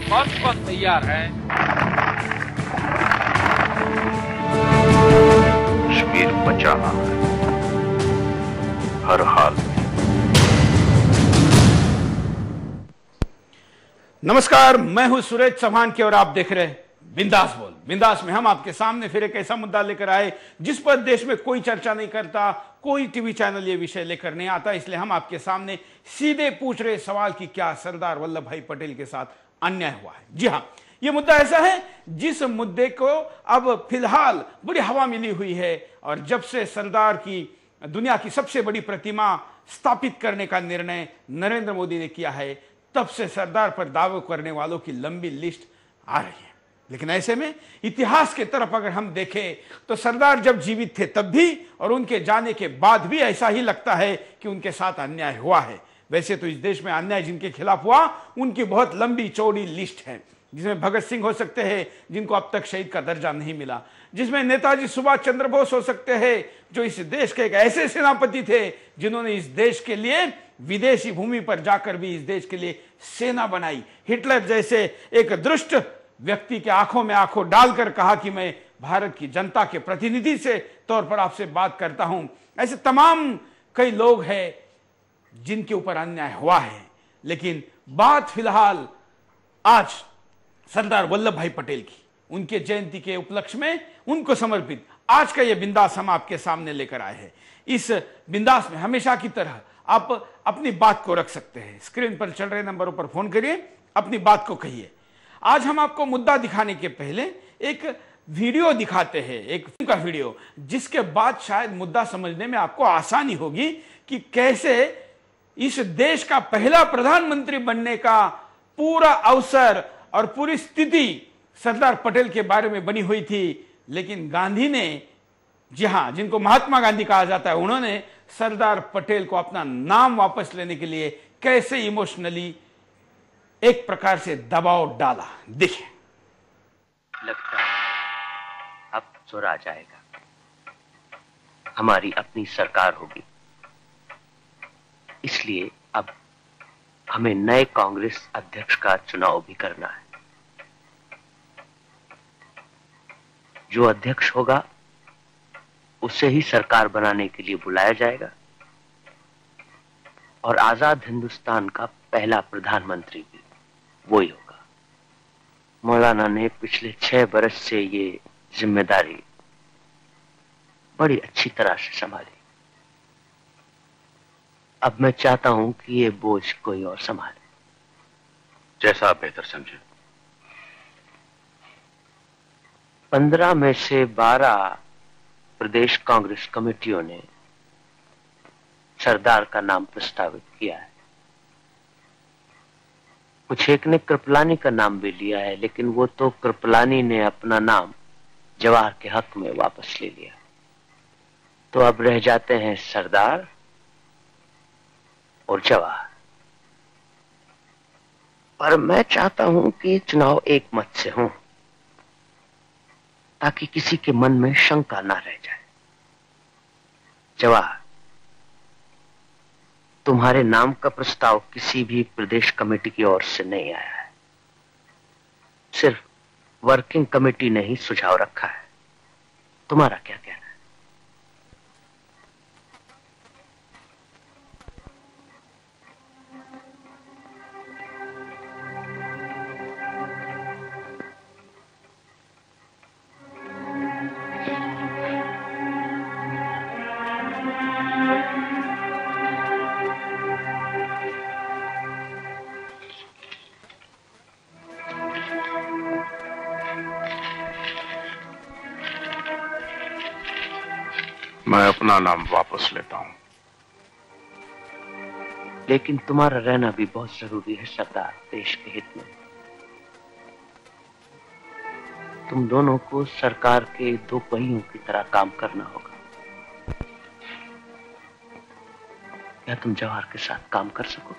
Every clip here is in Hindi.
बहुत तैयार है। कश्मीर बचाना है हर हाल में। नमस्कार, मैं हूं सुरेश चौहान के और आप देख रहे हैं बिंदास बोल। बिंदास में हम आपके सामने फिर एक ऐसा मुद्दा लेकर आए जिस पर देश में कोई चर्चा नहीं करता, कोई टीवी चैनल ये विषय लेकर नहीं आता। इसलिए हम आपके सामने सीधे पूछ रहे सवाल कि क्या सरदार वल्लभ भाई पटेल के साथ अन्याय हुआ है। जी हां, यह मुद्दा ऐसा है जिस मुद्दे को अब फिलहाल बड़ी हवा मिली हुई है। और जब से सरदार की दुनिया की सबसे बड़ी प्रतिमा स्थापित करने का निर्णय नरेंद्र मोदी ने किया है, तब से सरदार पर दावे करने वालों की लंबी लिस्ट आ रही है। लेकिन ऐसे में इतिहास के तरफ अगर हम देखें तो सरदार जब जीवित थे तब भी और उनके जाने के बाद भी ऐसा ही लगता है कि उनके साथ अन्याय हुआ है। वैसे तो इस देश में अन्याय जिनके खिलाफ हुआ उनकी बहुत लंबी चौड़ी लिस्ट है, जिसमें भगत सिंह हो सकते हैं जिनको अब तक शहीद का दर्जा नहीं मिला, जिसमें नेताजी सुभाष चंद्र बोस हो सकते हैं जो इस देश के एक ऐसे सेनापति थे जिन्होंने इस देश के लिए विदेशी भूमि पर जाकर भी इस देश के लिए सेना बनाई। हिटलर जैसे एक दुष्ट व्यक्ति के आंखों में आंखों डालकर कहा कि मैं भारत की जनता के प्रतिनिधि से तौर पर आपसे बात करता हूं। ऐसे तमाम कई लोग हैं जिनके ऊपर अन्याय हुआ है। लेकिन बात फिलहाल आज सरदार वल्लभ भाई पटेल की, उनके जयंती के उपलक्ष्य में उनको समर्पित आज का यह बिंदास हम आपके सामने लेकर आए हैं। इस बिंदास में हमेशा की तरह आप अपनी बात को रख सकते हैं। स्क्रीन पर चल रहे नंबरों पर फोन करिए, अपनी बात को कहिए। आज हम आपको मुद्दा दिखाने के पहले एक वीडियो दिखाते हैं, एक फिल्म का वीडियो, जिसके बाद शायद मुद्दा समझने में आपको आसानी होगी कि कैसे इस देश का पहला प्रधानमंत्री बनने का पूरा अवसर और पूरी स्थिति सरदार पटेल के बारे में बनी हुई थी। लेकिन गांधी ने, जी हां, जिनको महात्मा गांधी कहा जाता है, उन्होंने सरदार पटेल को अपना नाम वापस लेने के लिए कैसे इमोशनली एक प्रकार से दबाव डाला। देखिए, लगता है अब सुर आ जाएगा, हमारी अपनी सरकार होगी। इसलिए अब हमें नए कांग्रेस अध्यक्ष का चुनाव भी करना है। जो अध्यक्ष होगा उसे ही सरकार बनाने के लिए बुलाया जाएगा और आजाद हिंदुस्तान का पहला प्रधानमंत्री भी वही होगा। मौलाना ने पिछले 6 बरस से ये जिम्मेदारी बड़ी अच्छी तरह से संभाली। अब मैं चाहता हूं कि ये बोझ कोई और संभाले। जैसा आप बेहतर समझे। 15 में से 12 प्रदेश कांग्रेस कमेटियों ने सरदार का नाम प्रस्तावित किया है। कुछ एक ने कृपलानी का नाम भी लिया है, लेकिन वो तो कृपलानी ने अपना नाम जवाहर के हक में वापस ले लिया। तो अब रह जाते हैं सरदार और जवाहर। पर मैं चाहता हूं कि चुनाव एक मत से हो, ताकि किसी के मन में शंका ना रह जाए। जवाहर, तुम्हारे नाम का प्रस्ताव किसी भी प्रदेश कमेटी की ओर से नहीं आया है, सिर्फ वर्किंग कमेटी ने ही सुझाव रखा है। तुम्हारा क्या कहना है? मैं अपना नाम वापस लेता हूं। लेकिन तुम्हारा रहना भी बहुत जरूरी है सरदार, देश के हित में। तुम दोनों को सरकार के 2 पहियों की तरह काम करना होगा। क्या तुम जवाहर के साथ काम कर सको?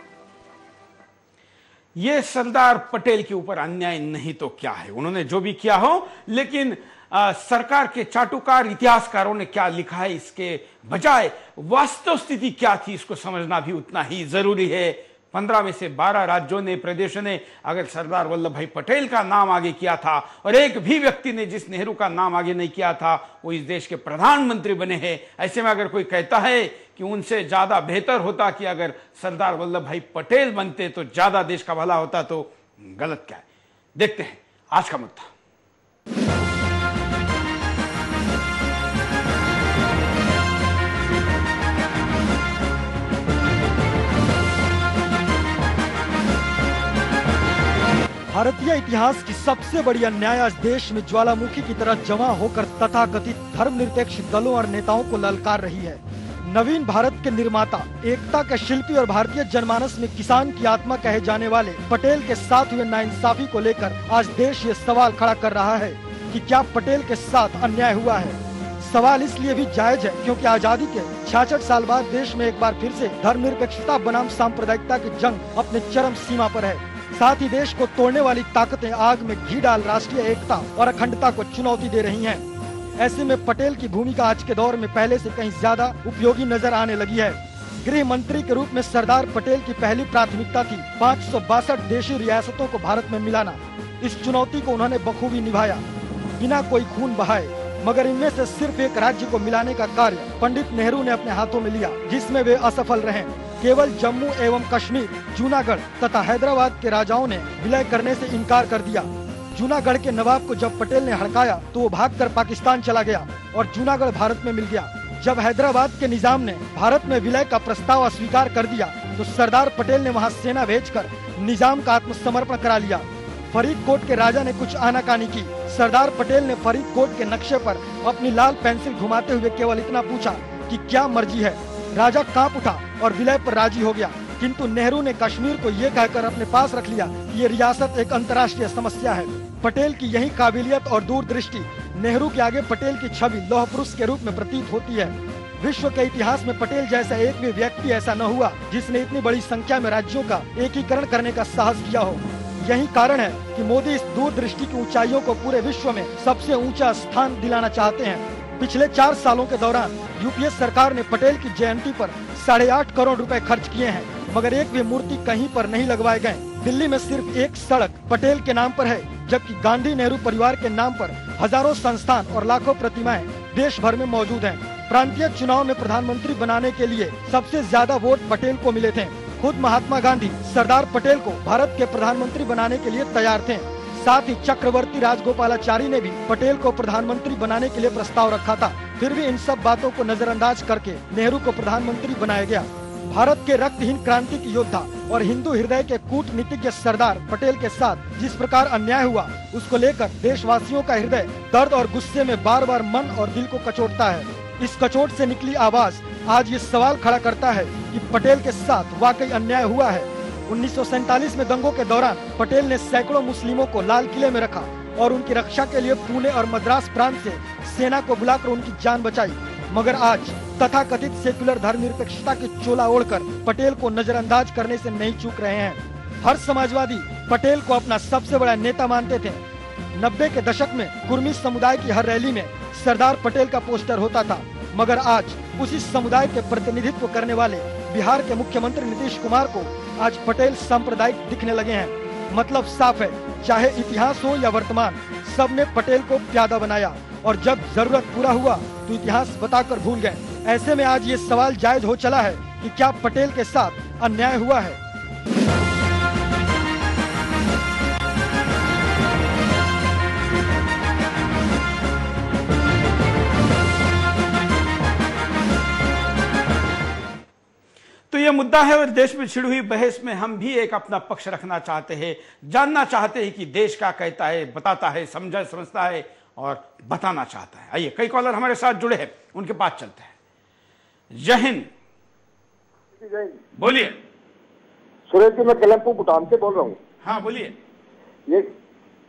यह सरदार पटेल के ऊपर अन्याय नहीं तो क्या है, उन्होंने जो भी किया हो। लेकिन सरकार के चाटुकार इतिहासकारों ने क्या लिखा है इसके बजाय वास्तव स्थिति क्या थी इसको समझना भी उतना ही जरूरी है। 15 में से 12 राज्यों ने, प्रदेशों ने अगर सरदार वल्लभ भाई पटेल का नाम आगे किया था और एक भी व्यक्ति ने जिस नेहरू का नाम आगे नहीं किया था वो इस देश के प्रधानमंत्री बने हैं। ऐसे में अगर कोई कहता है कि उनसे ज्यादा बेहतर होता कि अगर सरदार वल्लभ भाई पटेल बनते तो ज्यादा देश का भला होता, तो गलत क्या है। देखते हैं आज का मुद्दा। भारतीय इतिहास की सबसे बड़ी अन्याय आज देश में ज्वालामुखी की तरह जमा होकर तथाकथित धर्मनिरपेक्ष दलों और नेताओं को ललकार रही है। नवीन भारत के निर्माता, एकता के शिल्पी और भारतीय जनमानस में किसान की आत्मा कहे जाने वाले पटेल के साथ हुए नाइंसाफी को लेकर आज देश ये सवाल खड़ा कर रहा है कि क्या पटेल के साथ अन्याय हुआ है। सवाल इसलिए भी जायज है क्योंकि आजादी के 66 साल बाद देश में एक बार फिर से धर्मनिरपेक्षता बनाम सांप्रदायिकता की जंग अपने चरम सीमा पर है। साथ ही देश को तोड़ने वाली ताकतें आग में घी डाल राष्ट्रीय एकता और अखंडता को चुनौती दे रही हैं। ऐसे में पटेल की भूमिका आज के दौर में पहले से कहीं ज्यादा उपयोगी नजर आने लगी है। गृह मंत्री के रूप में सरदार पटेल की पहली प्राथमिकता थी 562 देशी रियासतों को भारत में मिलाना। इस चुनौती को उन्होंने बखूबी निभाया, बिना कोई खून बहाए। मगर इनमें से सिर्फ एक राज्य को मिलाने का कार्य पंडित नेहरू ने अपने हाथों में लिया, जिसमें वे असफल रहे। केवल जम्मू एवं कश्मीर, जूनागढ़ तथा हैदराबाद के राजाओं ने विलय करने से इनकार कर दिया। जूनागढ़ के नवाब को जब पटेल ने हड़काया तो वो भागकर पाकिस्तान चला गया और जूनागढ़ भारत में मिल गया। जब हैदराबाद के निजाम ने भारत में विलय का प्रस्ताव अस्वीकार कर दिया तो सरदार पटेल ने वहां सेना भेजकर निजाम का आत्मसमर्पण करा लिया। फरीदकोट के राजा ने कुछ आनाकानी की। सरदार पटेल ने फरीदकोट के नक्शे पर अपनी लाल पेंसिल घुमाते हुए केवल इतना पूछा कि क्या मर्जी है। राजा कांप उठा और विलय पर राजी हो गया, किंतु नेहरू ने कश्मीर को ये कहकर अपने पास रख लिया कि ये रियासत एक अंतर्राष्ट्रीय समस्या है। पटेल की यही काबिलियत और दूरदृष्टि नेहरू के आगे पटेल की छवि लौह पुरुष के रूप में प्रतीत होती है। विश्व के इतिहास में पटेल जैसा एक भी व्यक्ति ऐसा न हुआ जिसने इतनी बड़ी संख्या में राज्यों का एकीकरण करने का साहस किया हो। यही कारण है कि मोदी इस दूरदृष्टि की ऊंचाइयों को पूरे विश्व में सबसे ऊंचा स्थान दिलाना चाहते हैं। पिछले 4 सालों के दौरान यूपीए सरकार ने पटेल की जयंती पर 8.5 करोड़ रुपए खर्च किए हैं, मगर एक भी मूर्ति कहीं पर नहीं लगवाए गए। दिल्ली में सिर्फ एक सड़क पटेल के नाम पर है, जबकि गांधी नेहरू परिवार के नाम पर हजारों संस्थान और लाखों प्रतिमाएं देश भर में मौजूद हैं। प्रांतीय चुनाव में प्रधानमंत्री बनाने के लिए सबसे ज्यादा वोट पटेल को मिले थे। खुद महात्मा गांधी सरदार पटेल को भारत के प्रधानमंत्री बनाने के लिए तैयार थे। साथ ही चक्रवर्ती राजगोपालाचारी ने भी पटेल को प्रधानमंत्री बनाने के लिए प्रस्ताव रखा था। फिर भी इन सब बातों को नजरअंदाज करके नेहरू को प्रधानमंत्री बनाया गया। भारत के रक्तहीन क्रांति की योद्धा और हिंदू हृदय के कूटनीतिज्ञ सरदार पटेल के साथ जिस प्रकार अन्याय हुआ, उसको लेकर देशवासियों का हृदय दर्द और गुस्से में बार बार मन और दिल को कचोटता है। इस कचोट से निकली आवाज आज ये सवाल खड़ा करता है कि पटेल के साथ वाकई अन्याय हुआ है। 1947 में दंगों के दौरान पटेल ने सैकड़ों मुस्लिमों को लाल किले में रखा और उनकी रक्षा के लिए पुणे और मद्रास प्रांत से सेना को बुलाकर उनकी जान बचाई। मगर आज तथाकथित सेक्युलर धर्मनिरपेक्षता की चोला ओढ़कर पटेल को नजरअंदाज करने से नहीं चूक रहे हैं। हर समाजवादी पटेल को अपना सबसे बड़ा नेता मानते थे। 90 के दशक में कुर्मी समुदाय की हर रैली में सरदार पटेल का पोस्टर होता था, मगर आज उसी समुदाय के प्रतिनिधित्व करने वाले बिहार के मुख्यमंत्री नीतीश कुमार को आज पटेल सांप्रदायिक दिखने लगे हैं। मतलब साफ है, चाहे इतिहास हो या वर्तमान, सबने पटेल को प्यादा बनाया और जब जरूरत पूरा हुआ तो इतिहास बताकर भूल गए। ऐसे में आज ये सवाल जायज हो चला है कि क्या पटेल के साथ अन्याय हुआ है। तो ये मुद्दा है और देश में छिड़ी हुई बहस में हम भी एक अपना पक्ष रखना चाहते हैं, जानना चाहते हैं कि देश क्या कहता है, बताता है, समझता है और बताना चाहता है। आइए, कई कॉलर हमारे साथ जुड़े हैं, उनके पास चलते हैं। जय हिंद, बोलिए। सुरेश जी, मैं कलमपुर भूटान से बोल रहा हूँ। हाँ बोलिए। ये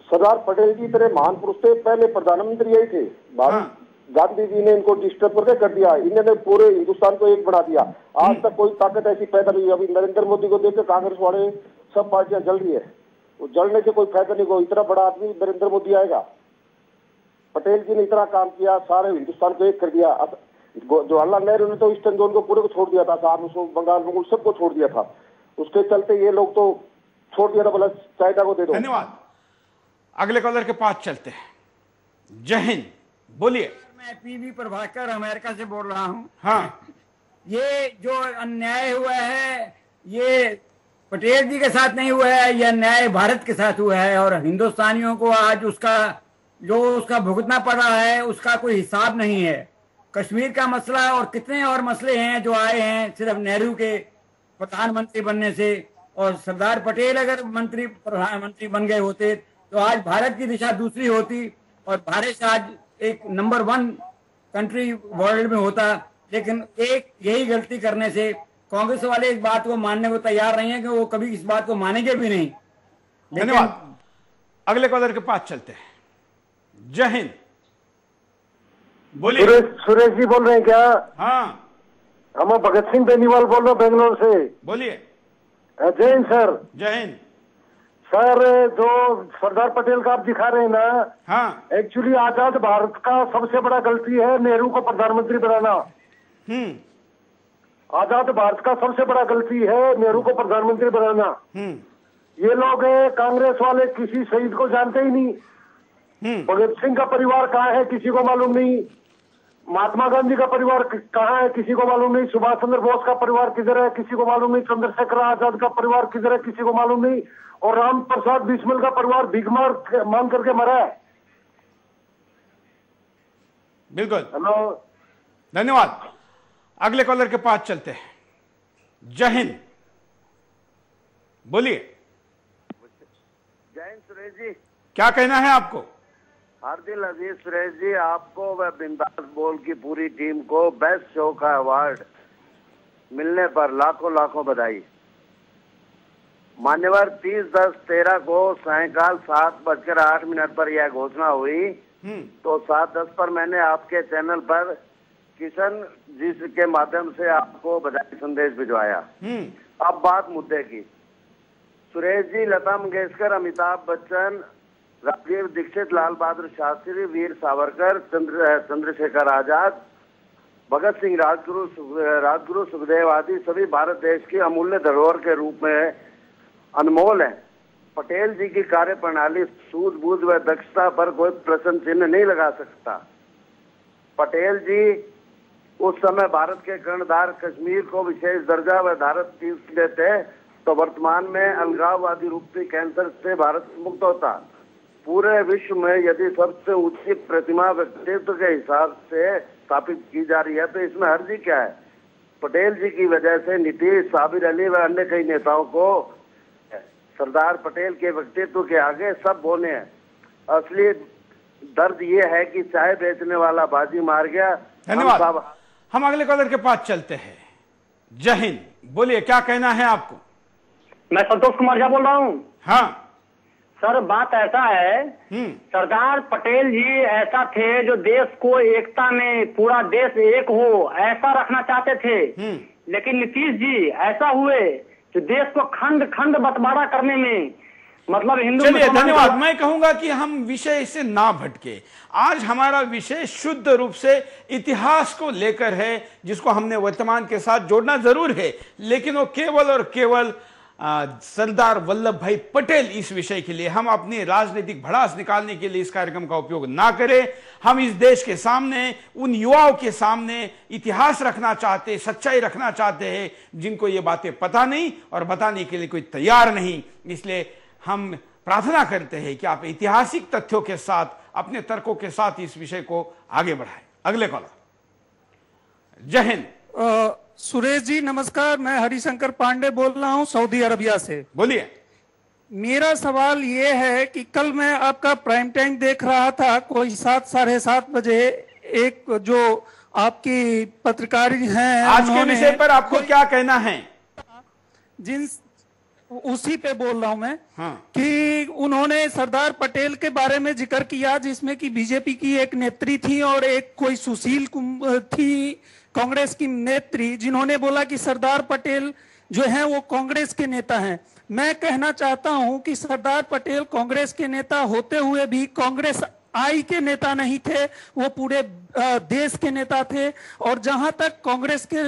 सरदार पटेल की तरह महान पुरुष थे, पहले प्रधानमंत्री यही थे। हाँ। गांधी जी ने इनको डिस्टर्ब करके कर दिया, इन्होंने पूरे हिंदुस्तान को एक बना दिया। आज तक कोई ताकत ऐसी पैदा नहीं हुई। अभी नरेंद्र मोदी को देखकर कांग्रेस वाले सब पार्टियां जल रही है, वो जलने से कोई फायदा नहीं। कोई इतना बड़ा आदमी नरेंद्र मोदी आएगा। पटेल जी ने इतना काम किया, सारे हिंदुस्तान को एक कर दिया। जवाहरलाल नेहरू ने तो ईस्टर्न जोन को पूरे को छोड़ दिया था, बंगाल सबको छोड़ दिया था। उसके चलते ये लोग तो छोड़ दिया था, बोला चाइना को दे दो। धन्यवाद। अगले कॉलर के पास चलते हैं। जय हिंद, बोलिए। मैं पीवी प्रभाकर अमेरिका से बोल रहा हूँ। हाँ, ये जो अन्याय हुआ है ये पटेल जी के साथ नहीं हुआ है, यह अन्याय भारत के साथ हुआ है और हिंदुस्तानियों को आज उसका भुगतना पड़ रहा है उसका कोई हिसाब नहीं है। कश्मीर का मसला और कितने और मसले हैं जो आए हैं सिर्फ नेहरू के प्रधानमंत्री बनने से, और सरदार पटेल अगर प्रधानमंत्री बन गए होते तो आज भारत की दिशा दूसरी होती और भारत आज एक नंबर 1 कंट्री वर्ल्ड में होता। लेकिन एक यही गलती करने से कांग्रेस वाले इस बात को मानने को तैयार नहीं है कि वो कभी इस बात को मानेंगे भी नहीं। धन्यवाद। अगले कॉलर के पास चलते हैं। जय हिंद, बोलिए। सुरेश जी बोल रहे हैं क्या? हाँ, हम भगत सिंह बेनीवाल बोल रहे हैं बेंगलोर से। बोलिए। जय हिंद सर। जय हिंद सर, जो सरदार पटेल का आप दिखा रहे हैं ना, हाँ, एक्चुअली आजाद भारत का सबसे बड़ा गलती है नेहरू को प्रधानमंत्री बनाना। आजाद भारत का सबसे बड़ा गलती है नेहरू को प्रधानमंत्री बनाना। ये लोग कांग्रेस वाले किसी शहीद को जानते ही नहीं। भगत सिंह का परिवार कहाँ है किसी को मालूम नहीं, महात्मा गांधी का परिवार कहाँ है किसी को मालूम नहीं, सुभाष चंद्र बोस का परिवार किधर है किसी को मालूम नहीं, चंद्रशेखर आजाद का परिवार किधर है किसी को मालूम नहीं, और राम प्रसाद बिस्मिल का परिवार भीख मांग करके मरा है। बिल्कुल। हेलो, धन्यवाद। अगले कॉलर के पास चलते हैं। जय हिंद, बोलिए। जय हिंद सुरेश जी। क्या कहना है आपको? हार्दिक अजीज सुरेश जी, आपको व बिंदास बोल की पूरी टीम को बेस्ट शो का अवार्ड मिलने पर लाखों लाखों बधाई। मान्यवर 30/10/13 को सायकाल 7:08 पर यह घोषणा हुई तो 7:10 पर मैंने आपके चैनल पर किशन जी के माध्यम से आपको बधाई संदेश भिजवाया। अब बात मुद्दे की। सुरेश जी, लता मंगेशकर, अमिताभ बच्चन, राजीव दीक्षित, लाल बहादुर शास्त्री, वीर सावरकर, चंद्रशेखर आजाद, भगत सिंह, राजगुरु सुखदेव आदि सभी भारत देश की अमूल्य धरोहर के रूप में अनमोल है। पटेल जी की कार्य प्रणाली, सूझबूझ व दक्षता पर कोई प्रश्न चिन्ह नहीं लगा सकता। पटेल जी उस समय भारत के कर्णधार कश्मीर को विशेष दर्जा व भारत देते तो वर्तमान में अलगाववादी रूपी कैंसर से भारत मुक्त होता। पूरे विश्व में यदि सबसे ऊंची प्रतिमा व्यक्तित्व के हिसाब से स्थापित की जा रही है तो इसमें हर्जी क्या है? पटेल जी की वजह से नीतीश, साबिर अली व अन्य कई नेताओं को सरदार पटेल के व्यक्तित्व के आगे सब बोले हैं। असली दर्द ये है कि चाय बेचने वाला बाजी मार गया। धन्यवाद। हम अगले कॉलर के पास चलते हैं। जय हिंद, बोलिए। क्या कहना है आपको? मैं संतोष कुमार झा बोल रहा हूँ। हाँ सर, बात ऐसा है, सरदार पटेल जी ऐसा थे जो देश को एकता में पूरा देश एक हो ऐसा रखना चाहते थे। लेकिन नीतीश जी ऐसा हुए जो देश को खंड खंड बंटवारा करने में, मतलब हिंदू। चलिए, धन्यवाद। मैं कहूंगा कि हम विषय से ना भटके। आज हमारा विषय शुद्ध रूप से इतिहास को लेकर है, जिसको हमने वर्तमान के साथ जोड़ना जरूर है, लेकिन वो केवल और केवल सरदार वल्लभ भाई पटेल इस विषय के लिए हम अपनी राजनीतिक भड़ास निकालने के लिए इस कार्यक्रम का उपयोग ना करें। हम इस देश के सामने, उन युवाओं के सामने इतिहास रखना चाहते, सच्चाई रखना चाहते हैं जिनको ये बातें पता नहीं और बताने के लिए कोई तैयार नहीं। इसलिए हम प्रार्थना करते हैं कि आप ऐतिहासिक तथ्यों के साथ, अपने तर्कों के साथ इस विषय को आगे बढ़ाएं। अगले कॉलर। जय हिंद। सुरेश जी नमस्कार, मैं हरिशंकर पांडे बोल रहा हूं सऊदी अरबिया से। बोलिए। मेरा सवाल ये है कि कल मैं आपका प्राइम टाइम देख रहा था, कोई 7 साढ़े 7 बजे एक जो आपकी पत्रकारी हैं आज के विषय पर आपको क्या कहना है? उसी पे बोल रहा हूं मैं। हाँ। कि उन्होंने सरदार पटेल के बारे में जिक्र किया जिसमें कि बीजेपी की एक नेत्री थी और एक कोई सुशील थी कांग्रेस की नेत्री, जिन्होंने बोला कि सरदार पटेल जो हैं वो कांग्रेस के नेता हैं। मैं कहना चाहता हूं कि सरदार पटेल कांग्रेस के नेता होते हुए भी कांग्रेस आई के नेता नहीं थे, वो पूरे देश के नेता थे। और जहां तक कांग्रेस के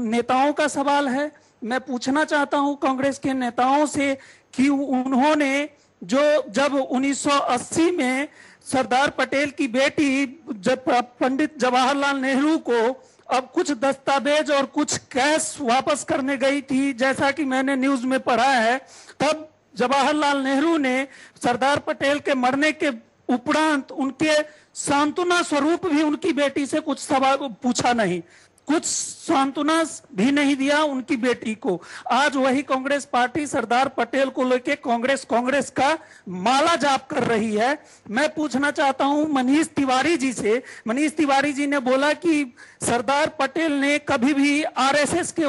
नेताओं का सवाल है मैं पूछना चाहता हूं कांग्रेस के नेताओं से कि उन्होंने जब 1980 में सरदार पटेल की बेटी जब पंडित जवाहरलाल नेहरू को अब कुछ दस्तावेज और कुछ कैश वापस करने गई थी, जैसा कि मैंने न्यूज में पढ़ा है, तब जवाहरलाल नेहरू ने सरदार पटेल के मरने के उपरांत उनके सांत्वना स्वरूप भी उनकी बेटी से कुछ सवाल पूछा नहीं, कुछ सांत्वना भी नहीं दिया उनकी बेटी को। आज वही कांग्रेस पार्टी सरदार पटेल को लेकर कांग्रेस का माला जाप कर रही है। मैं पूछना चाहता हूं मनीष तिवारी जी से। मनीष तिवारी जी ने बोला कि सरदार पटेल ने कभी भी आरएसएस के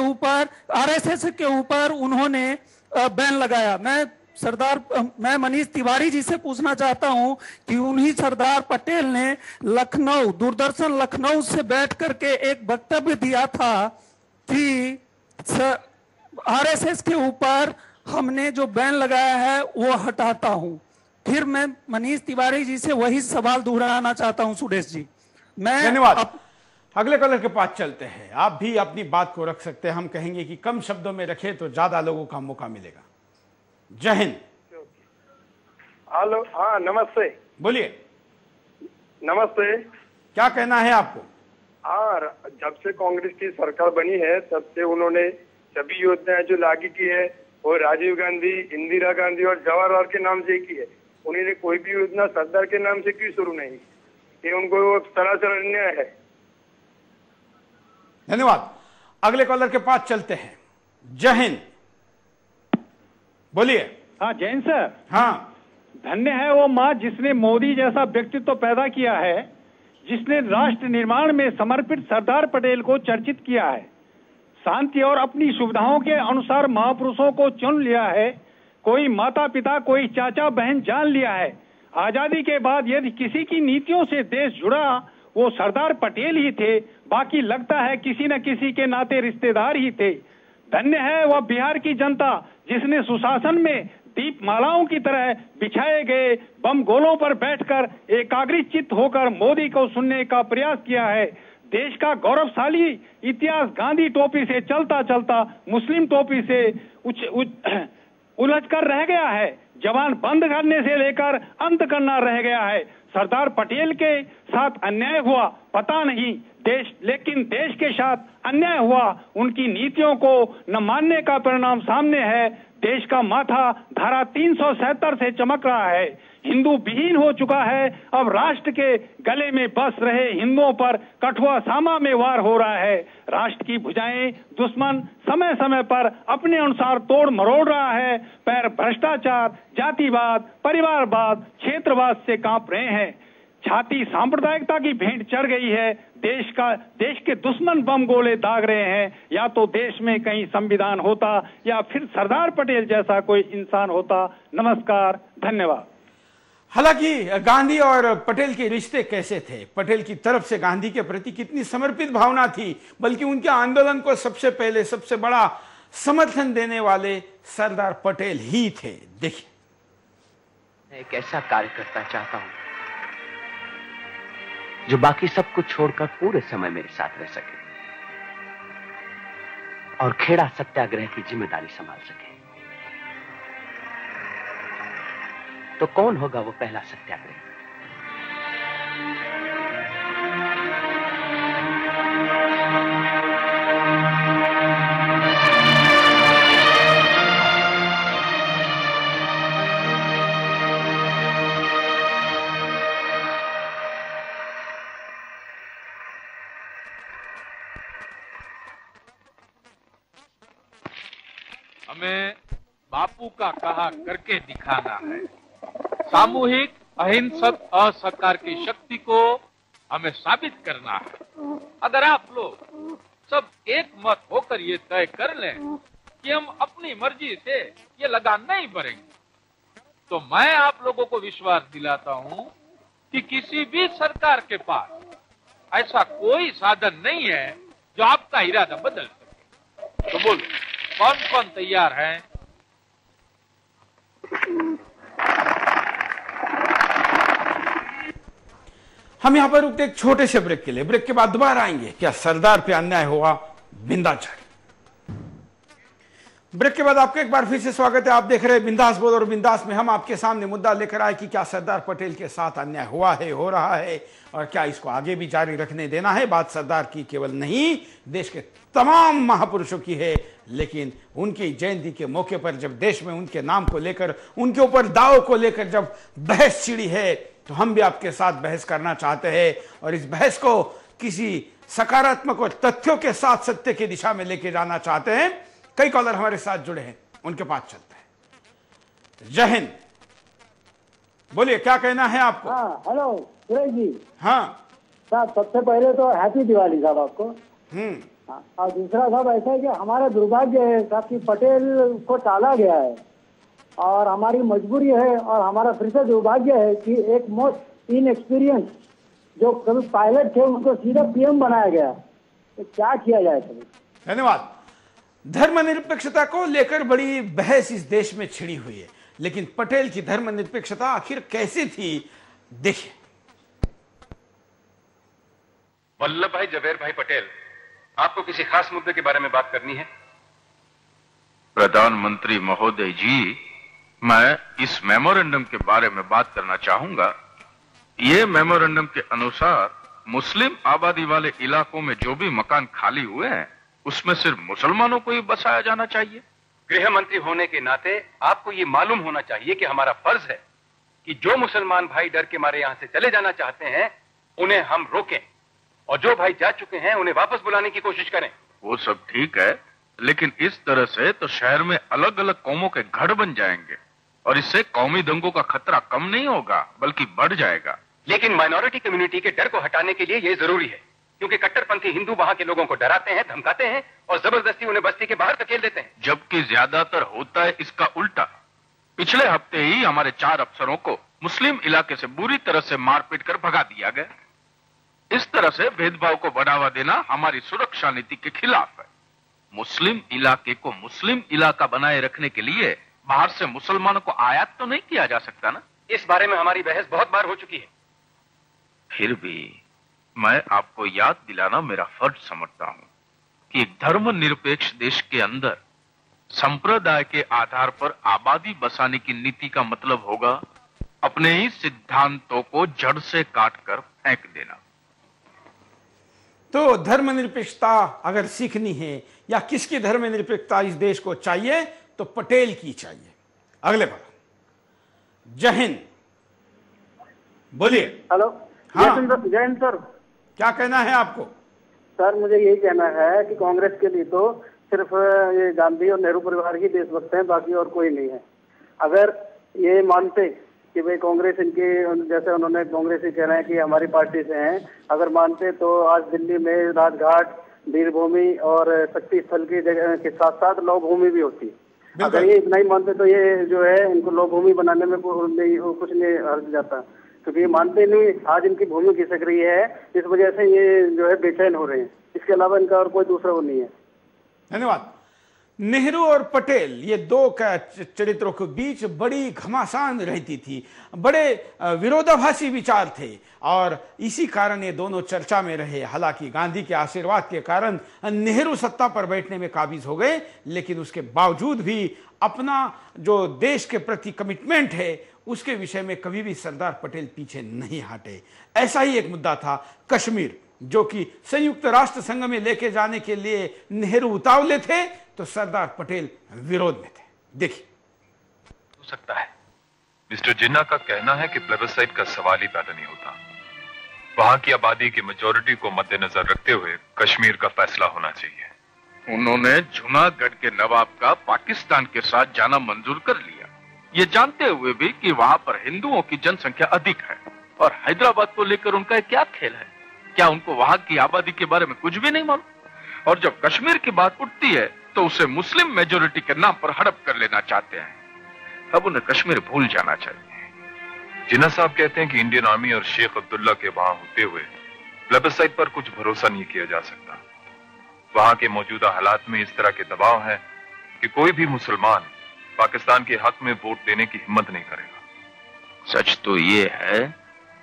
ऊपर उन्होंने बैन लगाया। मैं मनीष तिवारी जी से पूछना चाहता हूं कि उन्हीं सरदार पटेल ने दूरदर्शन लखनऊ से बैठ करके एक वक्तव्य दिया था कि आरएसएस के ऊपर हमने जो बैन लगाया है वो हटाता हूं। फिर मैं मनीष तिवारी जी से वही सवाल दोहराना चाहता हूं सुरेश जी। धन्यवाद। अगले कॉलर के पास चलते हैं। आप भी अपनी बात को रख सकते हैं, हम कहेंगे कि कम शब्दों में रखे तो ज्यादा लोगों का मौका मिलेगा। जय हिंद। हेलो, हाँ नमस्ते। बोलिए। नमस्ते। क्या कहना है आपको? हाँ, जब से कांग्रेस की सरकार बनी है तब से उन्होंने सभी योजनाएं जो लागू की है वो राजीव गांधी, इंदिरा गांधी और जवाहरलाल के नाम से की है। उन्होंने कोई भी योजना सरदार के नाम से क्यों शुरू नहीं? ये उनको सरासर अन्याय है। धन्यवाद। अगले कॉलर के पास चलते हैं। जय हिंद। बोलिए। हाँ जैन सर। हाँ, धन्य है वो माँ जिसने मोदी जैसा व्यक्तित्व पैदा किया है, जिसने राष्ट्र निर्माण में समर्पित सरदार पटेल को चर्चित किया है, शांति और अपनी सुविधाओं के अनुसार महापुरुषों को चुन लिया है, कोई माता पिता कोई चाचा बहन जान लिया है। आजादी के बाद यदि किसी की नीतियों से देश जुड़ा वो सरदार पटेल ही थे, बाकी लगता है किसी न किसी के नाते रिश्तेदार ही थे। धन्य है वह बिहार की जनता जिसने सुशासन में दीपमालाओं की तरह बिछाए गए बम गोलों पर बैठकर एकाग्रचित्त होकर मोदी को सुनने का प्रयास किया है। देश का गौरवशाली इतिहास गांधी टोपी से चलता चलता मुस्लिम टोपी से उलझ कर रह गया है। जवान बंद करने से लेकर अंत करना रह गया है। सरदार पटेल के साथ अन्याय हुआ पता नहीं, लेकिन देश के साथ अन्याय हुआ। उनकी नीतियों को न मानने का परिणाम सामने है। देश का माथा धारा 377 से चमक रहा है। हिंदू विहीन हो चुका है। अब राष्ट्र के गले में बस रहे हिंदुओं पर कठुआ सामा में वार हो रहा है। राष्ट्र की भुजाएं दुश्मन समय समय पर अपने अनुसार तोड़ मरोड़ रहा है। पैर भ्रष्टाचार, जातिवाद, परिवारवाद, क्षेत्रवाद से कांप रहे हैं। छाती सांप्रदायिकता की भेंट चढ़ गई है। देश के दुश्मन बम गोले दाग रहे हैं। या तो देश में कहीं संविधान होता या फिर सरदार पटेल जैसा कोई इंसान होता। नमस्कार, धन्यवाद। हालांकि गांधी और पटेल के रिश्ते कैसे थे, पटेल की तरफ से गांधी के प्रति कितनी समर्पित भावना थी, बल्कि उनके आंदोलन को सबसे पहले सबसे बड़ा समर्थन देने वाले सरदार पटेल ही थे। देखिए। मैं एक ऐसा कार्यकर्ता चाहता हूं जो बाकी सब कुछ छोड़कर पूरे समय मेरे साथ रह सके और खेड़ा सत्याग्रह की जिम्मेदारी संभाल सके। तो कौन होगा वो पहला सत्याग्रही? हमें बापू का कहा करके दिखाना है। सामूहिक अहिंसक असहकार की शक्ति को हमें साबित करना है। अगर आप लोग सब एक मत होकर ये तय कर लें कि हम अपनी मर्जी से ये लगान नहीं भरेंगे, तो मैं आप लोगों को विश्वास दिलाता हूं कि किसी भी सरकार के पास ऐसा कोई साधन नहीं है जो आपका इरादा बदल सके। तो बोलो, कौन कौन तैयार है? हम यहां पर रुकते एक छोटे से ब्रेक के लिए। ब्रेक के बाद दोबारा आएंगे। क्या सरदार पे अन्याय हुआ? बिंदाचारी। ब्रेक के बाद आपका एक बार फिर से स्वागत है। आप देख रहे हैं बिंदास बोल, और बिंदास में हम आपके सामने मुद्दा लेकर आए कि क्या सरदार पटेल के साथ अन्याय हुआ है, हो रहा है, और क्या इसको आगे भी जारी रखने देना है। बात सरदार की केवल नहीं, देश के तमाम महापुरुषों की है। लेकिन उनकी जयंती के मौके पर जब देश में उनके नाम को लेकर, उनके ऊपर दावों को लेकर जब बहस छिड़ी है, तो हम भी आपके साथ बहस करना चाहते हैं, और इस बहस को किसी सकारात्मक और तथ्यों के साथ सत्य की दिशा में लेके जाना चाहते हैं। कई कॉलर हमारे साथ जुड़े हैं, उनके पास चलते हैं। जय हिंद, बोलिए क्या कहना है आपको। हाँ, हेलो सुरेश जी। हाँ साहब, सबसे पहले तो हैप्पी दिवाली साहब आपको। हाँ, और दूसरा साहब ऐसा है कि हमारा दुर्भाग्य है साहब कि पटेल को टाला गया है, और हमारी मजबूरी है, और हमारा फिर से दुर्भाग्य है कि एक मोस्ट इनएक्सपीरियंस जो कभी पायलट थे उनको सीधा पीएम बनाया गया। तो क्या किया जाए सभी। धन्यवाद। धर्मनिरपेक्षता को लेकर बड़ी बहस इस देश में छिड़ी हुई है, लेकिन पटेल की धर्मनिरपेक्षता आखिर कैसी थी, देखिए। वल्लभ भाई जवेर भाई पटेल, आपको किसी खास मुद्दे के बारे में बात करनी है? प्रधानमंत्री महोदय जी, मैं इस मेमोरेंडम के बारे में बात करना चाहूंगा। ये मेमोरेंडम के अनुसार मुस्लिम आबादी वाले इलाकों में जो भी मकान खाली हुए हैं, उसमें सिर्फ मुसलमानों को ही बसाया जाना चाहिए। गृह मंत्री होने के नाते आपको ये मालूम होना चाहिए कि हमारा फर्ज है कि जो मुसलमान भाई डर के मारे यहां से चले जाना चाहते हैं उन्हें हम रोकें, और जो भाई जा चुके हैं उन्हें वापस बुलाने की कोशिश करें। वो सब ठीक है, लेकिन इस तरह से तो शहर में अलग अलग कौमों के घर बन जाएंगे, और इससे कौमी दंगों का खतरा कम नहीं होगा बल्कि बढ़ जाएगा। लेकिन माइनॉरिटी कम्युनिटी के डर को हटाने के लिए यह जरूरी है, क्योंकि कट्टरपंथी हिंदू वहां के लोगों को डराते हैं, धमकाते हैं और जबरदस्ती उन्हें बस्ती के बाहर धकेल देते हैं। जबकि ज्यादातर होता है इसका उल्टा। पिछले हफ्ते ही हमारे 4 अफसरों को मुस्लिम इलाके से बुरी तरह से मारपीट कर भगा दिया गया। इस तरह से भेदभाव को बढ़ावा देना हमारी सुरक्षा नीति के खिलाफ है। मुस्लिम इलाके को मुस्लिम इलाका बनाए रखने के लिए बाहर से मुसलमानों को आयात तो नहीं किया जा सकता ना। इस बारे में हमारी बहस बहुत बार हो चुकी है। फिर भी मैं आपको याद दिलाना मेरा फर्ज समझता हूं कि एक धर्मनिरपेक्ष देश के अंदर संप्रदाय के आधार पर आबादी बसाने की नीति का मतलब होगा अपने ही सिद्धांतों को जड़ से काटकर फेंक देना। तो धर्मनिरपेक्षता अगर सीखनी है या किसकी धर्मनिरपेक्षता इस देश को चाहिए, तो पटेल की चाहिए। अगले पर जय हिंद, बोलिए। हेलो। हाँ जय हिंद सर। क्या कहना है आपको? सर मुझे यही कहना है कि कांग्रेस के लिए तो सिर्फ ये गांधी और नेहरू परिवार ही देशभक्त हैं, बाकी और कोई नहीं है। अगर ये मानते कि भाई कांग्रेस इनके, जैसे उन्होंने कांग्रेस ही कह रहे हैं कि हमारी पार्टी से हैं, अगर मानते तो आज दिल्ली में राजघाट, वीरभूमि और शक्ति स्थल की जगह के साथ साथ लौ भूमि भी होती। अगर ये इतना ही मानते तो ये जो है इनको लौ भूमि बनाने में कुछ नहीं हर्ज जाता, क्योंकि ये मानते नहीं। आज इनकी भूमि खिसक रही है, इस वजह से ये जो है बेचैन हो रहे हैं। इसके अलावा इनका और कोई दूसरा वो नहीं है। धन्यवाद। नेहरू और पटेल, ये दो चरित्रों के बीच बड़ी घमासान रहती थी, बड़े विरोधाभासी विचार थे, और इसी कारण ये दोनों चर्चा में रहे। हालांकि गांधी के आशीर्वाद के कारण नेहरू सत्ता पर बैठने में काबिज हो गए, लेकिन उसके बावजूद भी अपना जो देश के प्रति कमिटमेंट है उसके विषय में कभी भी सरदार पटेल पीछे नहीं हटे। ऐसा ही एक मुद्दा था कश्मीर, जो कि संयुक्त राष्ट्र संघ में लेके जाने के लिए नेहरू उतावले थे, तो सरदार पटेल विरोध में थे। देखिए। हो सकता है मिस्टर जिन्ना का कहना है कि प्लेबिसाइट का सवाल ही पैदा नहीं होता। वहां की आबादी की मेजॉरिटी को मद्देनजर रखते हुए कश्मीर का फैसला होना चाहिए। उन्होंने जूनागढ़ के नवाब का पाकिस्तान के साथ जाना मंजूर कर लिया, ये जानते हुए भी कि वहां पर हिंदुओं की जनसंख्या अधिक है। और हैदराबाद को लेकर उनका क्या खेल है? क्या उनको वहां की आबादी के बारे में कुछ भी नहीं मालूम? और जब कश्मीर की बात उठती है तो उसे मुस्लिम मेजोरिटी के नाम पर हड़प कर लेना चाहते हैं। अब उन्हें कश्मीर भूल जाना चाहिए। जिन्ना साहब कहते हैं कि इंडियन आर्मी और शेख अब्दुल्ला के वहां होते हुए प्लेबिसाइट पर कुछ भरोसा नहीं किया जा सकता। वहां के मौजूदा हालात में इस तरह के दबाव है कि कोई भी मुसलमान पाकिस्तान के हक में वोट देने की हिम्मत नहीं करेगा। सच तो ये है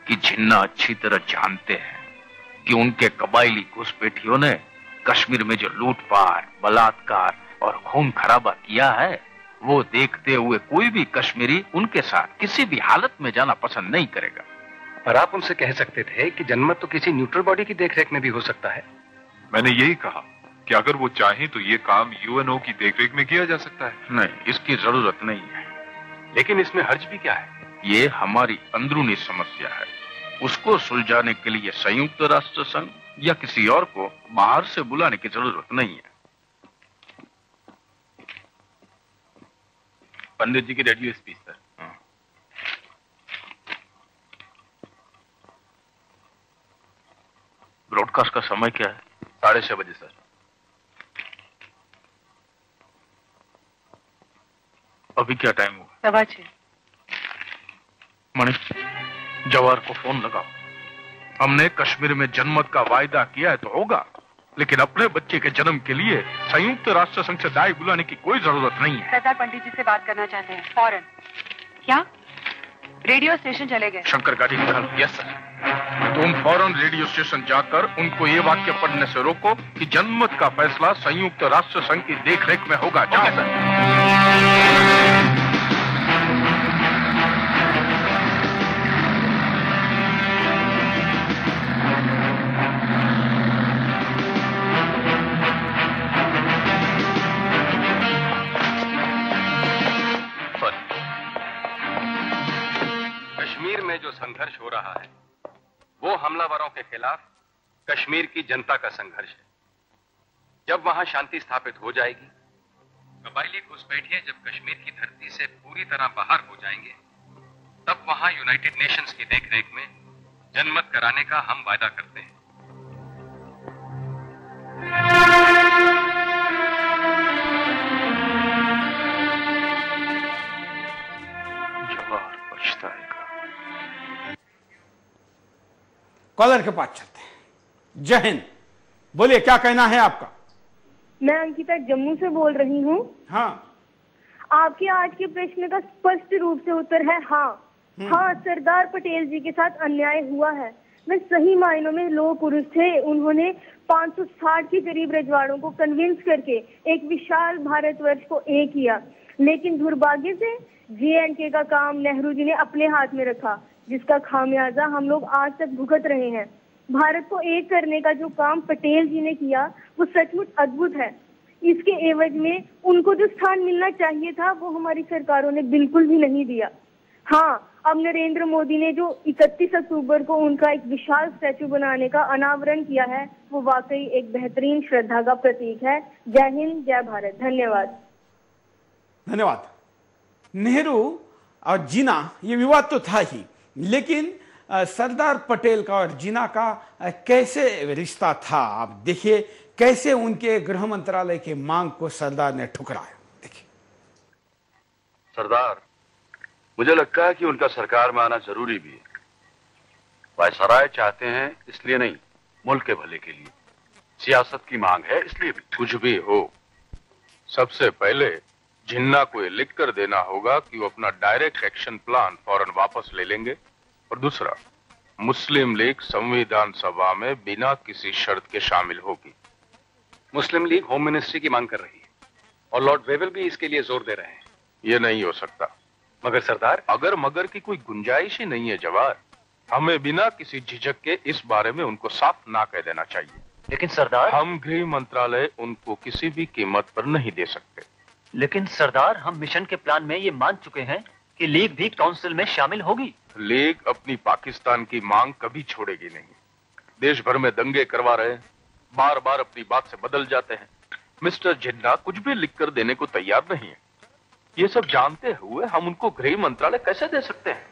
कि जिन्ना अच्छी तरह जानते हैं कि उनके कबायली घुसपैठियों ने कश्मीर में जो लूटपाट, बलात्कार, और खून खराबा किया है, वो देखते हुए कोई भी कश्मीरी उनके साथ किसी भी हालत में जाना पसंद नहीं करेगा। पर आप उनसे कह सकते थे कि जनमत तो किसी न्यूट्रल बॉडी की देखरेख में भी हो सकता है। मैंने यही कहा कि अगर वो चाहें तो ये काम यूएनओ की देखरेख में किया जा सकता है। नहीं, इसकी जरूरत नहीं है। लेकिन इसमें हर्ज भी क्या है? ये हमारी अंदरूनी समस्या है, उसको सुलझाने के लिए संयुक्त राष्ट्र संघ या किसी और को बाहर से बुलाने की जरूरत नहीं है। पंडित जी की रेडियो स्पीच सर। ब्रॉडकास्ट का समय क्या है? 6:30 बजे सर। अभी क्या टाइम हुआ? 6:15। मणि, जवाहर को फोन लगाओ। हमने कश्मीर में जनमत का वायदा किया है तो होगा, लेकिन अपने बच्चे के जन्म के लिए संयुक्त राष्ट्र संघ से दाई बुलाने की कोई जरूरत नहीं है। सरदार पंडित जी से बात करना चाहते हैं फौरन। क्या? रेडियो स्टेशन चले गए? शंकर गाड़ी निकाल। Yes sir. तुम फौरन रेडियो स्टेशन जाकर उनको ये वाक्य पढ़ने से रोको कि जनमत का फैसला संयुक्त राष्ट्र संघ की देखरेख में होगा। जाओ सर। कश्मीर में जो संघर्ष हो रहा है वो हमलावरों के खिलाफ कश्मीर की जनता का संघर्ष है। जब वहां शांति स्थापित हो जाएगी, कबायली घुसपैठिए जब कश्मीर की धरती से पूरी तरह बाहर हो जाएंगे, तब वहां यूनाइटेड नेशंस की देखरेख में जनमत कराने का हम वायदा करते हैं। जवाहर पछताएगा। कॉलर के पास चलते हैं। जय हिंद, बोलिए क्या कहना है आपका? मैं अंकिता जम्मू से बोल रही हूँ। हाँ। आपके आज के प्रश्न का स्पष्ट रूप से उत्तर है हाँ। हाँ, सरदार पटेल जी के साथ अन्याय हुआ है। वे सही मायनों में लोह पुरुष थे। उन्होंने 560 के करीब रजवाड़ों को कन्विंस करके एक विशाल भारतवर्ष को एक किया, लेकिन दुर्भाग्य से JNK का काम नेहरू जी ने अपने हाथ में रखा, जिसका खामियाजा हम लोग आज तक भुगत रहे हैं। भारत को एक करने का जो काम पटेल जी ने किया वो सचमुच अद्भुत है। इसके एवज में उनको जो स्थान मिलना चाहिए था वो हमारी सरकारों ने बिल्कुल भी नहीं दिया। हाँ, अब नरेंद्र मोदी ने जो 31 अक्टूबर को उनका एक विशाल स्टैचू बनाने का अनावरण किया है वो वाकई एक बेहतरीन श्रद्धा का प्रतीक है। जय हिंद, जय भारत। धन्यवाद। धन्यवाद। नेहरू और जिन्ना ये विवाद तो था ही, लेकिन सरदार पटेल का और जिन्ना का कैसे रिश्ता था, आप देखिए कैसे उनके गृह मंत्रालय के मांग को सरदार ने ठुकराया। देखिए सरदार, मुझे लगता है कि उनका सरकार में आना जरूरी भी है। वायसराय चाहते हैं इसलिए नहीं, मुल्क के भले के लिए। सियासत की मांग है इसलिए भी। कुछ भी हो, सबसे पहले जिन्ना को ये लिख कर देना होगा कि वो अपना डायरेक्ट एक्शन प्लान फौरन वापस ले लेंगे। और दूसरा, मुस्लिम लीग संविधान सभा में बिना किसी शर्त के शामिल होगी। मुस्लिम लीग होम मिनिस्ट्री की मांग कर रही है और लॉर्ड वेवल भी इसके लिए जोर दे रहे हैं। ये नहीं हो सकता। मगर सरदार, अगर मगर की कोई गुंजाइश ही नहीं है जवाहर, हमें बिना किसी झिझक के इस बारे में उनको साफ ना कह देना चाहिए। लेकिन सरदार, हम गृह मंत्रालय उनको किसी भी कीमत पर नहीं दे सकते। लेकिन सरदार, हम मिशन के प्लान में ये मान चुके हैं कि लीग भी काउंसिल में शामिल होगी। लीग अपनी पाकिस्तान की मांग कभी छोड़ेगी नहीं। देश भर में दंगे करवा रहे हैं, बार बार अपनी बात से बदल जाते हैं। मिस्टर जिन्ना कुछ भी लिख कर देने को तैयार नहीं है। ये सब जानते हुए हम उनको गृह मंत्रालय कैसे दे सकते हैं?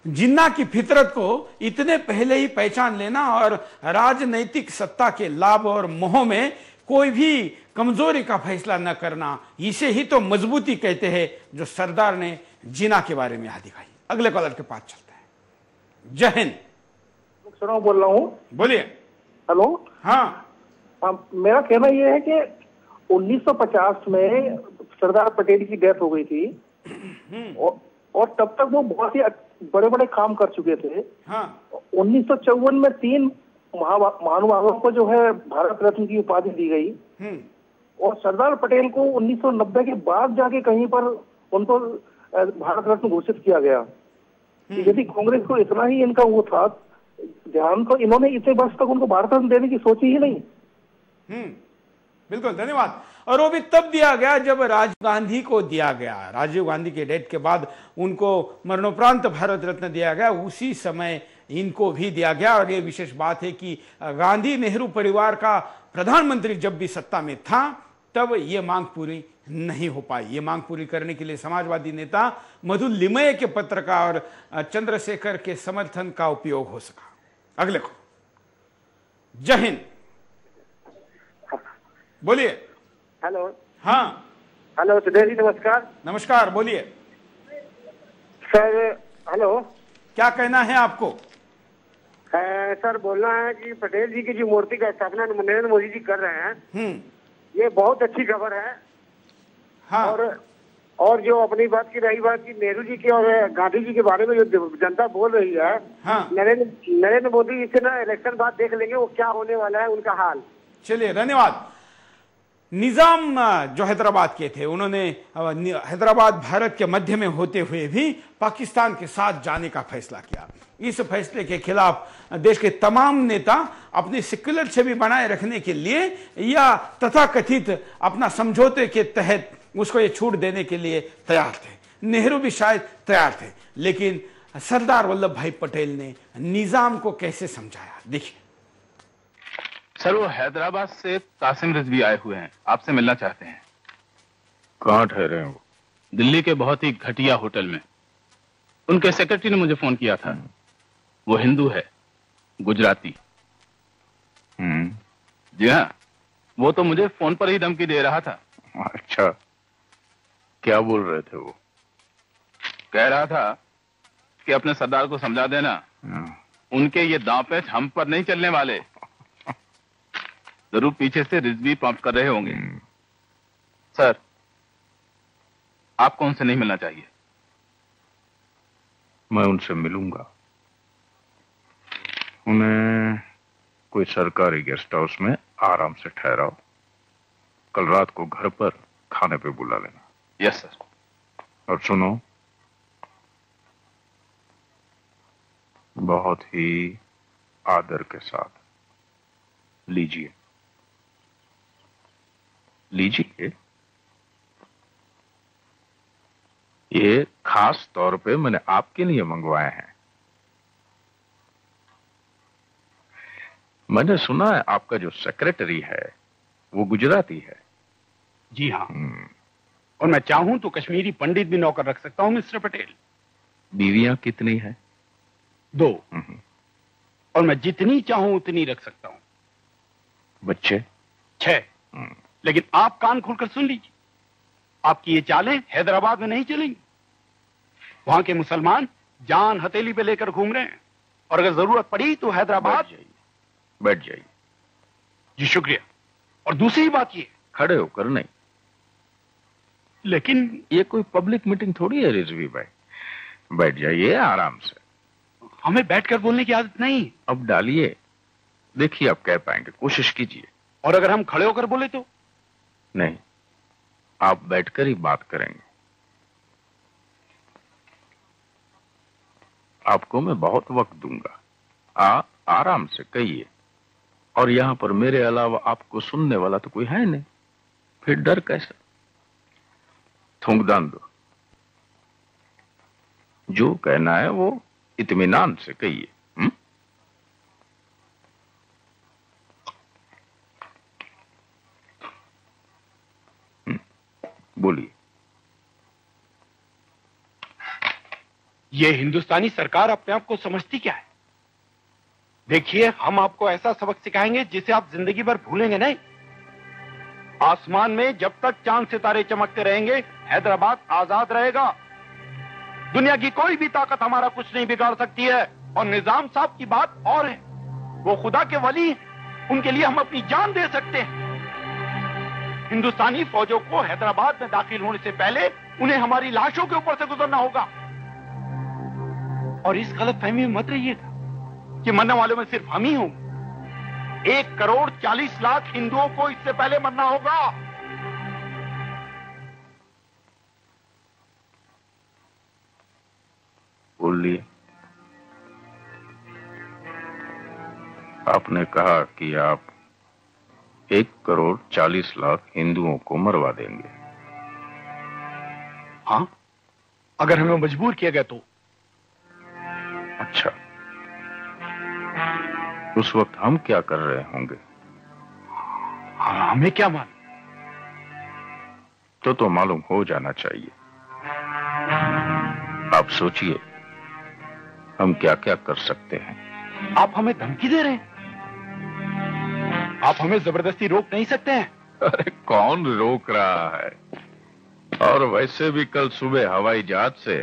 जिन्ना की फितरत को इतने पहले ही पहचान लेना और राजनैतिक सत्ता के लाभ और मोह में कोई भी कमजोरी का फैसला न करना, इसे ही तो मजबूती कहते हैं जो सरदार ने जिन्ना के बारे में यहाँ दिखाई। अगले कॉलर के पास चलते हैं। जय हिंद, बोल रहा हूँ। बोलिए। हेलो। हाँ, मेरा कहना यह है कि 1950 में सरदार पटेल की डेथ हो गई थी और तब तक वो बहुत ही बड़े बड़े काम कर चुके थे। हाँ। 1954 में 3 महानुभावों को जो है भारत रत्न की उपाधि दी गई और सरदार पटेल को 1990 के बाद जाके कहीं पर उनको भारत रत्न घोषित किया गया। यदि कांग्रेस को इतना ही इनका वो था ध्यान, तो इन्होंने इतने वर्ष तक उनको भारत रत्न देने की सोची ही नहीं। बिल्कुल, धन्यवाद। और वो भी तब दिया गया जब राजीव गांधी को दिया गया। राजीव गांधी के डेथ के बाद उनको मरणोपरांत भारत रत्न दिया गया, उसी समय इनको भी दिया गया। और ये विशेष बात है कि गांधी नेहरू परिवार का प्रधानमंत्री जब भी सत्ता में था तब ये मांग पूरी नहीं हो पाई। ये मांग पूरी करने के लिए समाजवादी नेता मधु लिमये के पत्र का और चंद्रशेखर के समर्थन का उपयोग हो सका। अगले को जय हिंद, बोलिए। हेलो। हाँ हेलो सुधीर जी, नमस्कार। नमस्कार, बोलिए सर। हेलो, क्या कहना है आपको? सर बोलना है कि पटेल जी की जो मूर्ति का स्थापना नरेंद्र मोदी जी कर रहे हैं, ये बहुत अच्छी खबर है। हाँ। और जो अपनी बात की रही बात की नेहरू जी की और गांधी जी के बारे में जो जनता बोल रही है, हाँ। नरेंद्र मोदी जी से ना इलेक्शन बाद देख लेंगे वो क्या होने वाला है उनका हाल। चलिए, धन्यवाद। निजाम जो हैदराबाद के थे, उन्होंने हैदराबाद भारत के मध्य में होते हुए भी पाकिस्तान के साथ जाने का फैसला किया। इस फैसले के खिलाफ देश के तमाम नेता अपनी सेक्युलर छवि बनाए रखने के लिए या तथाकथित अपना समझौते के तहत उसको ये छूट देने के लिए तैयार थे। नेहरू भी शायद तैयार थे, लेकिन सरदार वल्लभ भाई पटेल ने निजाम को कैसे समझाया, देखिए। सर, वो हैदराबाद से कासिम रिजवी आए हुए हैं, आपसे मिलना चाहते हैं। कहाँ ठहरे हैं वो? दिल्ली के बहुत ही घटिया होटल में। उनके सेक्रेटरी ने मुझे फोन किया था। वो हिंदू है, गुजराती। जी हाँ, वो तो मुझे फोन पर ही धमकी दे रहा था। अच्छा, क्या बोल रहे थे वो? कह रहा था कि अपने सरदार को समझा देना, उनके ये दांव पेच हम पर नहीं चलने वाले। जरूर पीछे से रिजवी पंप कर रहे होंगे। सर, आपको उनसे नहीं मिलना चाहिए। मैं उनसे मिलूंगा। उन्हें कोई सरकारी गेस्ट हाउस में आराम से ठहराओ। कल रात को घर पर खाने पे बुला लेना। Yes sir. और सुनो, बहुत ही आदर के साथ लीजिए। ये खास तौर पे मैंने आपके लिए मंगवाए हैं। मैंने सुना है आपका जो सेक्रेटरी है वो गुजराती है। जी हाँ, और मैं चाहूं तो कश्मीरी पंडित भी नौकर रख सकता हूं मिस्टर पटेल। बीवियां कितनी हैं? 2। और मैं जितनी चाहूं उतनी रख सकता हूं। बच्चे? 6। लेकिन आप कान खोलकर सुन लीजिए, आपकी ये चालें हैदराबाद में नहीं चलेंगी। वहां के मुसलमान जान हथेली पे लेकर घूम रहे हैं, और अगर जरूरत पड़ी तो हैदराबाद। बैठ जाइए। जी शुक्रिया। और दूसरी बात ये, खड़े होकर नहीं। लेकिन ये कोई पब्लिक मीटिंग थोड़ी है रिजवी भाई। बैठ जाइए आराम से। हमें बैठकर बोलने की आदत नहीं। अब डालिए, देखिए आप कह पाएंगे, कोशिश कीजिए। और अगर हम खड़े होकर बोले तो? नहीं, आप बैठकर ही बात करेंगे। आपको मैं बहुत वक्त दूंगा। आराम से कहिए। और यहां पर मेरे अलावा आपको सुनने वाला तो कोई है नहीं, फिर डर कैसा? थूंकदान दो। जो कहना है वो इत्मीनान से कहिए। बोलिए। ये हिंदुस्तानी सरकार अपने आप को समझती क्या है? देखिए, हम आपको ऐसा सबक सिखाएंगे जिसे आप जिंदगी भर भूलेंगे नहीं। आसमान में जब तक चांद सितारे चमकते रहेंगे, हैदराबाद आजाद रहेगा। दुनिया की कोई भी ताकत हमारा कुछ नहीं बिगाड़ सकती है। और निजाम साहब की बात और है, वो खुदा के वली हैं, उनके लिए हम अपनी जान दे सकते हैं। हिंदुस्तानी फौजों को हैदराबाद में दाखिल होने से पहले उन्हें हमारी लाशों के ऊपर से गुजरना होगा। और इस गलतफहमी में मत रहिएगा कि मरने वालों में सिर्फ हम ही होंगे। 1 करोड़ 40 लाख हिंदुओं को इससे पहले मरना होगा। बोल लिए। आपने कहा कि आप 1,40,00,000 हिंदुओं को मरवा देंगे। हाँ, अगर हमें मजबूर किया गया तो। अच्छा, उस वक्त हम क्या कर रहे होंगे? हाँ, हमें क्या मालूम? तो मालूम हो जाना चाहिए। आप सोचिए हम क्या क्या कर सकते हैं। आप हमें धमकी दे रहे हैं? आप हमें जबरदस्ती रोक नहीं सकते हैं? अरे कौन रोक रहा है? और वैसे भी कल सुबह हवाई जहाज से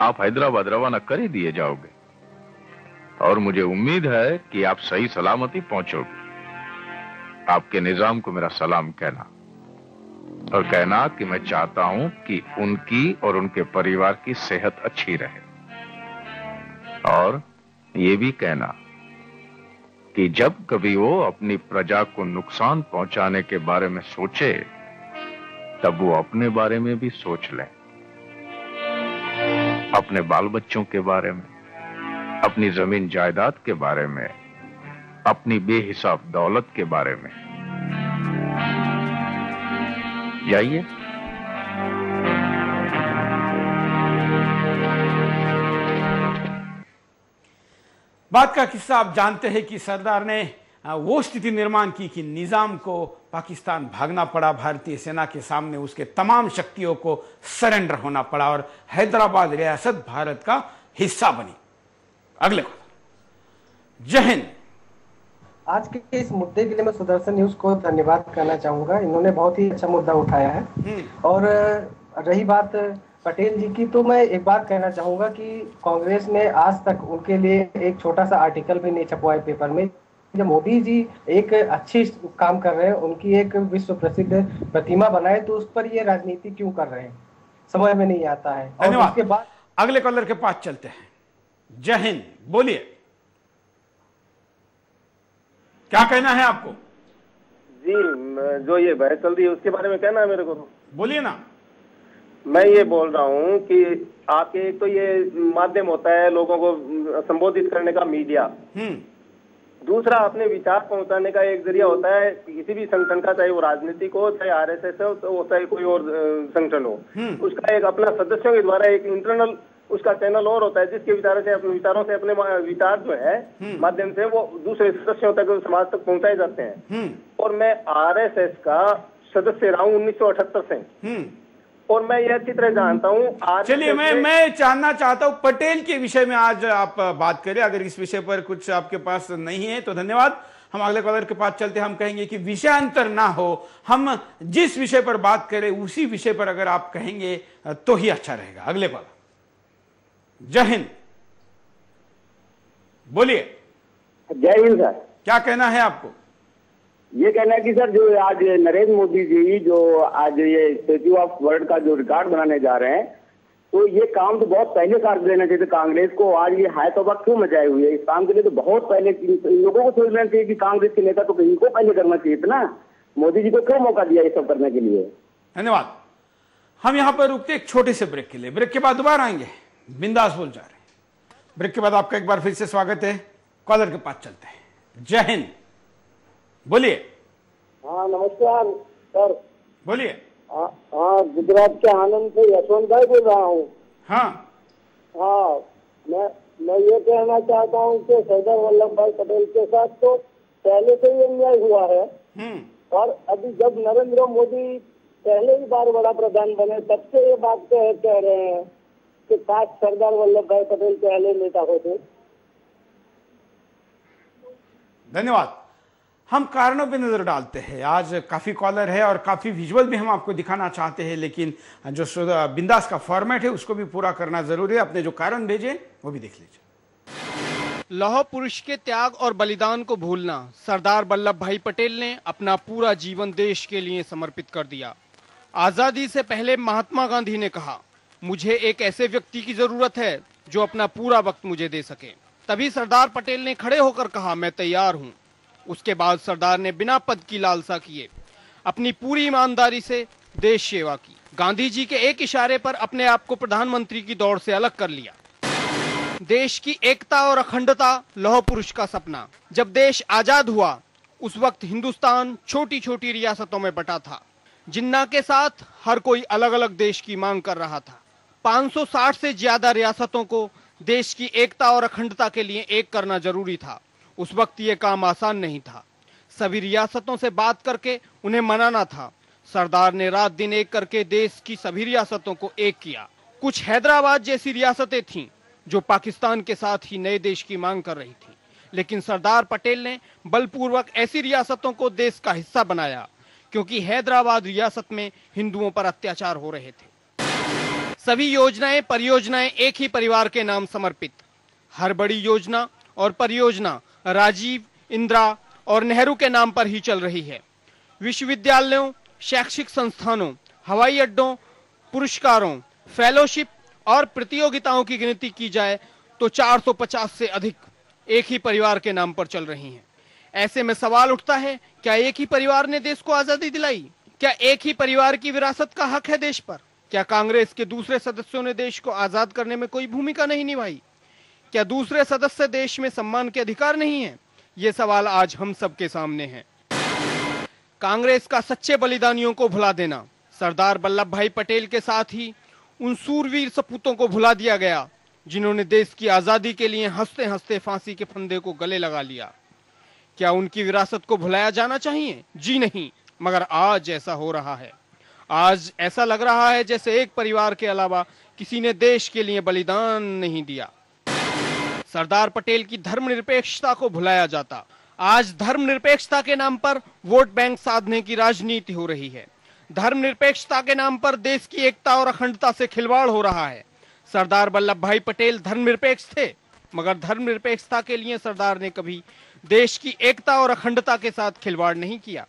आप हैदराबाद रवाना कर ही दिए जाओगे और मुझे उम्मीद है कि आप सही सलामती पहुंचोगे। आपके निजाम को मेरा सलाम कहना और कहना कि मैं चाहता हूं कि उनकी और उनके परिवार की सेहत अच्छी रहे, और ये भी कहना कि जब कभी वो अपनी प्रजा को नुकसान पहुंचाने के बारे में सोचे तब वो अपने बारे में भी सोच लें, अपने बाल बच्चों के बारे में, अपनी जमीन जायदाद के बारे में, अपनी बेहिसाब दौलत के बारे में। जाइए। बात का किस्सा आप जानते हैं कि सरदार ने वो स्थिति निर्माण की कि निजाम को पाकिस्तान भागना पड़ा, भारतीय सेना के सामने उसके तमाम शक्तियों को सरेंडर होना पड़ा और हैदराबाद रियासत भारत का हिस्सा बनी। अगले को जय हिंद। आज के इस मुद्दे के लिए मैं सुदर्शन न्यूज को धन्यवाद करना चाहूंगा। इन्होंने बहुत ही अच्छा मुद्दा उठाया है। और रही बात पटेल जी की, तो मैं एक बात कहना चाहूंगा कि कांग्रेस ने आज तक उनके लिए एक छोटा सा आर्टिकल भी नहीं छपवाया पेपर में। जब मोदी जी एक अच्छी काम कर रहे हैं, उनकी एक विश्व प्रसिद्ध प्रतिमा बनाए, तो उस पर ये राजनीति क्यों कर रहे हैं, समझ में नहीं आता है। और उसके बाद अगले कॉलर के पास चलते हैं। जय हिंद, बोलिए, क्या कहना है आपको? जी, जो ये बहस चल रही है उसके बारे में कहना है मेरे को। बोलिए ना। मैं ये बोल रहा हूँ कि आपके तो ये माध्यम होता है लोगों को संबोधित करने का, मीडिया। दूसरा, अपने विचार पहुंचाने का एक जरिया होता है किसी भी संगठन का, चाहे वो राजनीतिक हो, चाहे आरएसएस हो, तो चाहे कोई और संगठन हो। उसका एक अपना सदस्यों के द्वारा एक इंटरनल उसका चैनल और होता है, जिसके विचारों से अपने विचार जो है माध्यम से वो दूसरे सदस्यों तक, समाज तक पहुंचाए जाते हैं। और मैं आरएसएस का सदस्य रहा हूँ 1978 से, और मैं यह अच्छी तरह जानता हूँ। चलिए, मैं जानना चाहता हूँ पटेल के विषय में आज आप बात करें। अगर इस विषय पर कुछ आपके पास नहीं है तो धन्यवाद। हम अगले कॉलर के पास चलते। हम कहेंगे कि विषयांतर ना हो, हम जिस विषय पर बात करें उसी विषय पर अगर आप कहेंगे तो ही अच्छा रहेगा। अगले कॉलर। जय हिंद, बोलिए। जय हिंद सर। क्या कहना है आपको? ये कहना है कि सर, जो आज नरेंद्र मोदी जी जो आज ये स्टैच्यू ऑफ वर्ल्ड का जो रिकॉर्ड बनाने जा रहे हैं, तो ये काम तो बहुत पहले कर लेना चाहिए कांग्रेस को। आज ये हाय तौबा क्यों मचाए हुई है? इस काम के लिए तो बहुत पहले इन लोगों को सोच लेना चाहिए कि कांग्रेस के नेता तो कहीं को पहले करना चाहिए था ना। मोदी जी को क्यों मौका दिया ये सब करने के लिए? धन्यवाद। हम यहाँ पर रुकते एक छोटे से ब्रेक के लिए। ब्रेक के बाद दोबारा आएंगे। बिंदास बोल जा रहे हैं। ब्रेक के बाद आपका एक बार फिर से स्वागत है। कॉलर के पास चलते हैं। जय हिंद, बोलिए। हाँ, नमस्कार सर। बोलिए। हाँ, गुजरात के आनंद से यशवंत भाई बोल रहा हूँ। हाँ, मैं ये कहना चाहता हूँ कि सरदार वल्लभ भाई पटेल के साथ तो पहले से ही अन्याय हुआ है, और अभी जब नरेंद्र मोदी पहले ही बार बड़ा प्रधान बने तब से ये बात कह रहे हैं कि काश सरदार वल्लभ भाई पटेल पहले नेता होते। धन्यवाद। हम कारणों पे नजर डालते हैं। आज काफी कॉलर है और काफी विजुअल भी हम आपको दिखाना चाहते हैं, लेकिन जो बिंदास का फॉर्मेट है उसको भी पूरा करना जरूरी है। अपने जो कारण भेजे वो भी देख लीजिए। लौह पुरुष के त्याग और बलिदान को भूलना। सरदार वल्लभ भाई पटेल ने अपना पूरा जीवन देश के लिए समर्पित कर दिया। आजादी से पहले महात्मा गांधी ने कहा, मुझे एक ऐसे व्यक्ति की जरूरत है जो अपना पूरा वक्त मुझे दे सके। तभी सरदार पटेल ने खड़े होकर कहा, मैं तैयार हूं। उसके बाद सरदार ने बिना पद की लालसा किए अपनी पूरी ईमानदारी से देश सेवा की। गांधी जी के एक इशारे पर अपने आप को प्रधानमंत्री की दौड़ से अलग कर लिया। देश की एकता और अखंडता लौह पुरुष का सपना। जब देश आजाद हुआ उस वक्त हिंदुस्तान छोटी छोटी रियासतों में बटा था, जिन्ना के साथ हर कोई अलग अलग देश की मांग कर रहा था। 560 से ज्यादा रियासतों को देश की एकता और अखंडता के लिए एक करना जरूरी था। उस वक्त ये काम आसान नहीं था। सभी रियासतों से बात करके उन्हें मनाना था। सरदार ने रात दिन एक करके देश की सभी रियासतों को एक किया। कुछ हैदराबाद जैसी रियासतें थीं जो पाकिस्तान के साथ ही नए देश की मांग कर रही थी, लेकिन सरदार पटेल ने बलपूर्वक ऐसी रियासतों को देश का हिस्सा बनाया, क्योंकि हैदराबाद रियासत में हिंदुओं पर अत्याचार हो रहे थे। सभी योजनाएं परियोजनाएं एक ही परिवार के नाम समर्पित। हर बड़ी योजना और परियोजना राजीव, इंदिरा और नेहरू के नाम पर ही चल रही है। विश्वविद्यालयों, शैक्षिक संस्थानों, हवाई अड्डों, पुरस्कारों, फेलोशिप और प्रतियोगिताओं की गिनती की जाए तो 450 से अधिक एक ही परिवार के नाम पर चल रही हैं। ऐसे में सवाल उठता है, क्या एक ही परिवार ने देश को आजादी दिलाई? क्या एक ही परिवार की विरासत का हक है देश पर? क्या कांग्रेस के दूसरे सदस्यों ने देश को आजाद करने में कोई भूमिका नहीं निभाई? क्या दूसरे सदस्य देश में सम्मान के अधिकार नहीं है? ये सवाल आज हम सबके सामने है। कांग्रेस का सच्चे बलिदानियों को भुला देना, सरदार वल्लभ भाई पटेल के साथ ही उन सूरवीर सपूतों को भुला दिया गया जिन्होंने देश की आजादी के लिए हंसते हंसते फांसी के फंदे को गले लगा लिया। क्या उनकी विरासत को भुलाया जाना चाहिए? जी नहीं, मगर आज ऐसा हो रहा है। आज ऐसा लग रहा है जैसे एक परिवार के अलावा किसी ने देश के लिए बलिदान नहीं दिया। सरदार पटेल की धर्मनिरपेक्षता को भुलाया जाता। आज धर्मनिरपेक्षता के नाम पर वोट बैंक साधने की राजनीति हो रही है। धर्मनिरपेक्षता के नाम पर देश की एकता और अखंडता से खिलवाड़ हो रहा है। सरदार वल्लभ भाई पटेल धर्मनिरपेक्ष थे, मगर धर्मनिरपेक्षता के लिए सरदार ने कभी देश की एकता और अखंडता के साथ खिलवाड़ नहीं किया।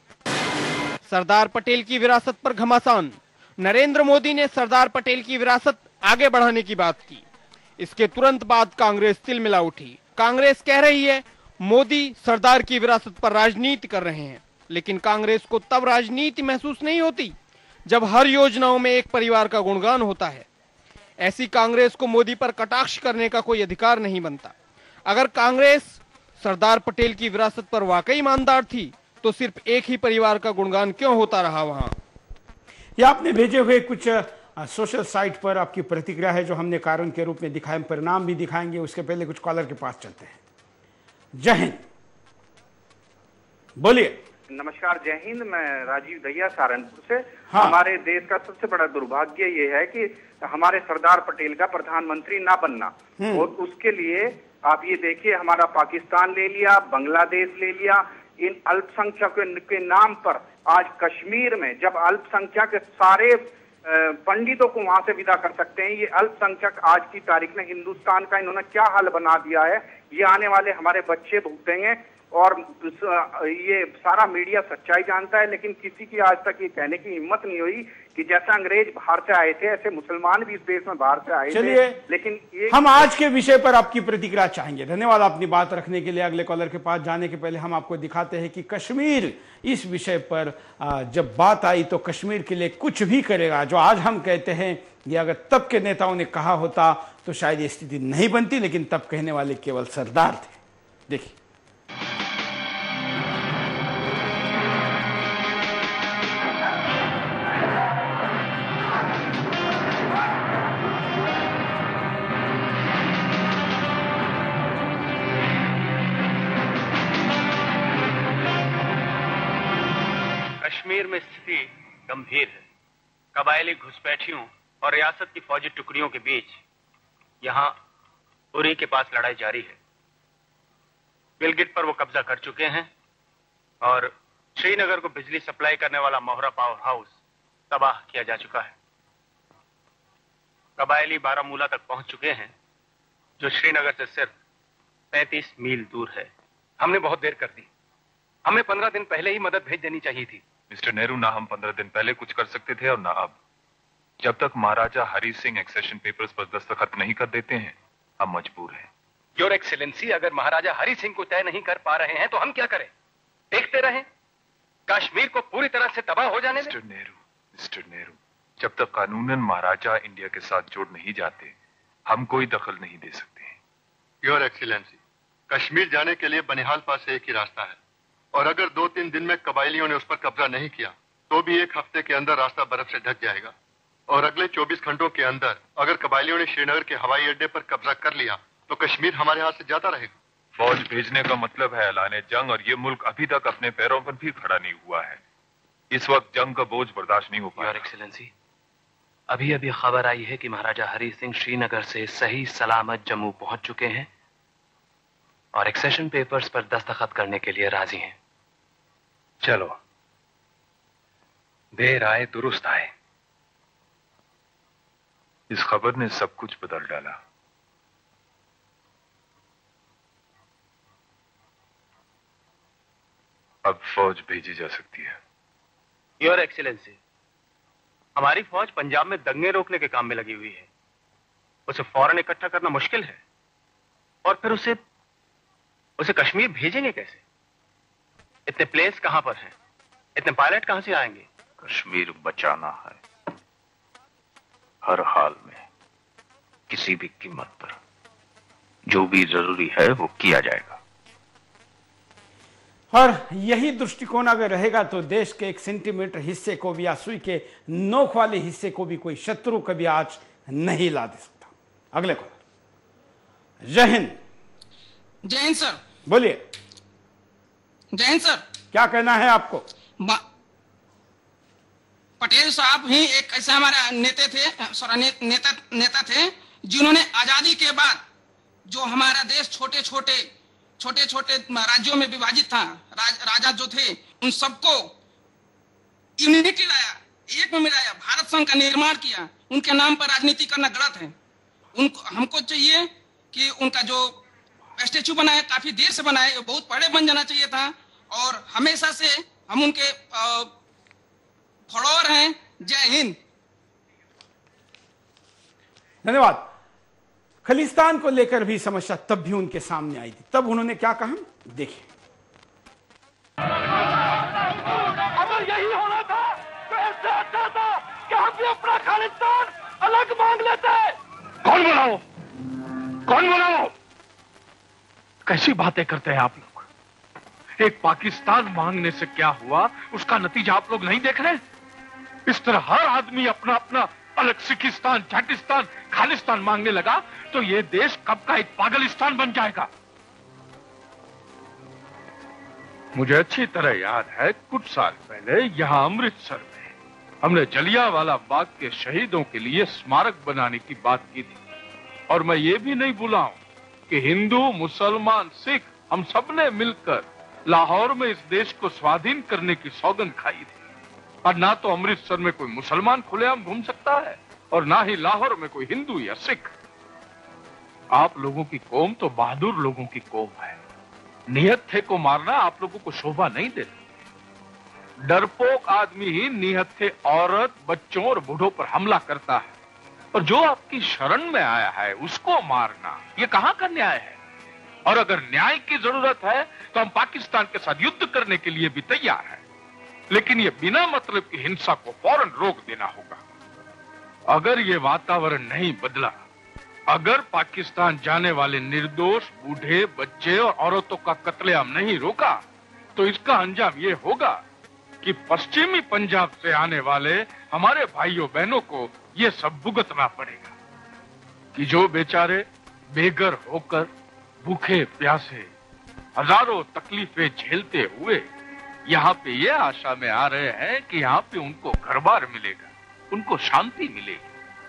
सरदार पटेल की विरासत पर घमासान। नरेंद्र मोदी ने सरदार पटेल की विरासत आगे बढ़ाने की बात की। इसके तुरंत बाद कांग्रेस तिलमिला उठी। कांग्रेस कह रही है मोदी सरदार की विरासत पर राजनीति कर रहे हैं, लेकिन कांग्रेस को तब राजनीति महसूस नहीं होती जब हर योजनाओं में एक परिवार का गुणगान होता है। ऐसी कांग्रेस को मोदी पर कटाक्ष करने का कोई अधिकार नहीं बनता। अगर कांग्रेस सरदार पटेल की विरासत पर वाकई ईमानदार थी तो सिर्फ एक ही परिवार का गुणगान क्यों होता रहा वहां? ये आपने भेजे हुए कुछ सोशल साइट पर आपकी प्रतिक्रिया है जो हमने कारण के रूप में दिखाए, परिणाम भी दिखाएंगे। उसके पहले कुछ कॉलर के पास चलते हैं। जय हिंद, बोलिए। नमस्कार, जय हिंद। मैं राजीव दहिया सहारनपुर से। हाँ। हमारे देश का सबसे बड़ा दुर्भाग्य ये है कि हमारे सरदार पटेल का प्रधानमंत्री ना बनना, और उसके लिए आप ये देखिए, हमारा पाकिस्तान ले लिया, बांग्लादेश ले लिया। इन अल्पसंख्यकों के नाम पर आज कश्मीर में जब अल्पसंख्यक सारे पंडितों को वहां से विदा कर सकते हैं, ये अल्पसंख्यक आज की तारीख में हिंदुस्तान का इन्होंने क्या हाल बना दिया है, ये आने वाले हमारे बच्चे भुगतेंगे। और ये सारा मीडिया सच्चाई जानता है, लेकिन किसी की आज तक ये कहने की हिम्मत नहीं हुई कि जैसे अंग्रेज बाहर से आए थे ऐसे मुसलमान भी इस देश में बाहर से आए थे। लेकिन हम आज के विषय पर आपकी प्रतिक्रिया चाहेंगे। धन्यवाद अपनी बात रखने के लिए। अगले कॉलर के पास जाने के पहले हम आपको दिखाते हैं कि कश्मीर इस विषय पर जब बात आई तो कश्मीर के लिए कुछ भी करेगा। जो आज हम कहते हैं ये अगर तब के नेताओं ने कहा होता तो शायद ये स्थिति नहीं बनती, लेकिन तब कहने वाले केवल सरदार थे। देखिए, कश्मीर में स्थिति गंभीर है। कबायली घुसपैठियों और रियासत की फौजी टुकड़ियों के बीच यहां उरी के पास लड़ाई जारी है। गिलगित पर वो कब्जा कर चुके हैं और श्रीनगर को बिजली सप्लाई करने वाला मोहरा पावर हाउस तबाह किया जा चुका है। कबायली बारामूला तक पहुंच चुके हैं, जो श्रीनगर से सिर्फ 35 मील दूर है। हमने बहुत देर कर दी। हमें 15 दिन पहले ही मदद भेज देनी चाहिए थी। मिस्टर नेहरू, ना हम 15 दिन पहले कुछ कर सकते थे और ना अब। जब तक महाराजा हरी सिंह एक्सेशन पेपर्स पर दस्तखत नहीं कर देते हैं, हम मजबूर हैं। योर एक्सीलेंसी, अगर महाराजा हरी सिंह को तय नहीं कर पा रहे हैं तो हम क्या करें? देखते रहें? कश्मीर को पूरी तरह से तबाह हो जाने दें? मिस्टर नेहरू, जब तक कानूनन महाराजा इंडिया के साथ जोड़ नहीं जाते, हम कोई दखल नहीं दे सकते। योर एक्सीलेंसी, कश्मीर जाने के लिए बनिहाल पास से एक ही रास्ता है और अगर 2-3 दिन में कबायलियों ने उस पर कब्जा नहीं किया तो भी 1 हफ्ते के अंदर रास्ता बर्फ से ढक जाएगा और अगले 24 घंटों के अंदर अगर कबायलियों ने श्रीनगर के हवाई अड्डे पर कब्जा कर लिया तो कश्मीर हमारे हाथ से जाता रहेगा। फौज भेजने का मतलब है ऐलान जंग और ये मुल्क अभी तक अपने पैरों पर भी खड़ा नहीं हुआ है। इस वक्त जंग का बोझ बर्दाश्त नहीं हो पाया। योर एक्सीलेंसी, अभी अभी खबर आई है कि महाराजा हरी सिंह श्रीनगर से सही सलामत जम्मू पहुंच चुके हैं और एक्सेशन पेपर्स पर दस्तखत करने के लिए राजी हैं। चलो, देर आए दुरुस्त आए। इस खबर ने सब कुछ बदल डाला। अब फौज भेजी जा सकती है। योर एक्सीलेंसी, हमारी फौज पंजाब में दंगे रोकने के काम में लगी हुई है। उसे फौरन इकट्ठा करना मुश्किल है और फिर उसे कश्मीर भेजेंगे कैसे? इतने प्लेन्स कहां पर हैं? इतने पायलट कहां से आएंगे? कश्मीर बचाना है, हर हाल में, किसी भी कीमत पर। जो भी जरूरी है वो किया जाएगा। और यही दृष्टिकोण अगर रहेगा तो देश के 1 सेंटीमीटर हिस्से को भी या सुई के नोक वाले हिस्से को भी कोई शत्रु कभी आज नहीं ला दे सकता। अगले कॉलर। जय हिंद। जय हिंद सर। बोलिए। जय हिंद सर। क्या कहना है आपको? पटेल साहब ही एक ऐसे हमारे नेता थे जिन्होंने आजादी के बाद जो हमारा देश छोटे छोटे राज्यों में विभाजित था, राजा जो थे उन सबको यूनिटी लाया, एक में मिलाया, भारत संघ का निर्माण किया। उनके नाम पर राजनीति करना गलत है। उनको हमको चाहिए कि उनका जो स्टेचू बना है काफी देर से बना है, बहुत बड़े बन जाना चाहिए था और हमेशा से हम उनके फॉलोअर हैं। जय हिंद। धन्यवाद। खलिस्तान को लेकर भी समस्या तब भी उनके सामने आई थी। तब उन्होंने क्या कहा, देखिए। अगर यही होना था तो इससे अच्छा था कि हम भी अपना खालिस्तान अलग मांग लेते। कौन बोलाओ? कौन बोलाओ? कैसी बातें करते हैं आप लोग? एक पाकिस्तान मांगने से क्या हुआ, उसका नतीजा आप लोग नहीं देख रहे? इस तरह हर आदमी अपना अपना अलग सिखिस्तान, जाटिस्तान, खालिस्तान मांगने लगा तो ये देश कब का एक पागलिस्तान बन जाएगा। मुझे अच्छी तरह याद है, कुछ साल पहले यहां अमृतसर में हमने जलियांवाला बाग के शहीदों के लिए स्मारक बनाने की बात की थी और मैं ये भी नहीं भुलाऊं कि हिंदू, मुसलमान, सिख हम सब ने मिलकर लाहौर में इस देश को स्वाधीन करने की सौगंध खाई थी। और ना तो अमृतसर में कोई मुसलमान खुलेआम घूम सकता है और ना ही लाहौर में कोई हिंदू या सिख। आप लोगों की कौम तो बहादुर लोगों की कौम है। निहत्थे को मारना आप लोगों को शोभा नहीं देता। डरपोक आदमी ही निहत्थे औरत, बच्चों और बूढ़ों पर हमला करता है और जो आपकी शरण में आया है उसको मारना, ये कहां का न्याय है? और अगर न्याय की जरूरत है तो हम पाकिस्तान के साथ युद्ध करने के लिए भी तैयार हैं, लेकिन ये बिना मतलब की हिंसा को फौरन रोक देना होगा। अगर ये वातावरण नहीं बदला, अगर पाकिस्तान जाने वाले निर्दोष बूढ़े, बच्चे और औरतों का कत्लेआम नहीं रोका तो इसका अंजाम ये होगा कि पश्चिमी पंजाब से आने वाले हमारे भाइयों बहनों को ये सब भुगतना पड़ेगा कि जो बेचारे बेघर होकर भूखे प्यासे हजारों तकलीफें झेलते हुए यहाँ पे ये आशा में आ रहे हैं कि यहाँ पे उनको घर बार मिलेगा, उनको शांति मिलेगी,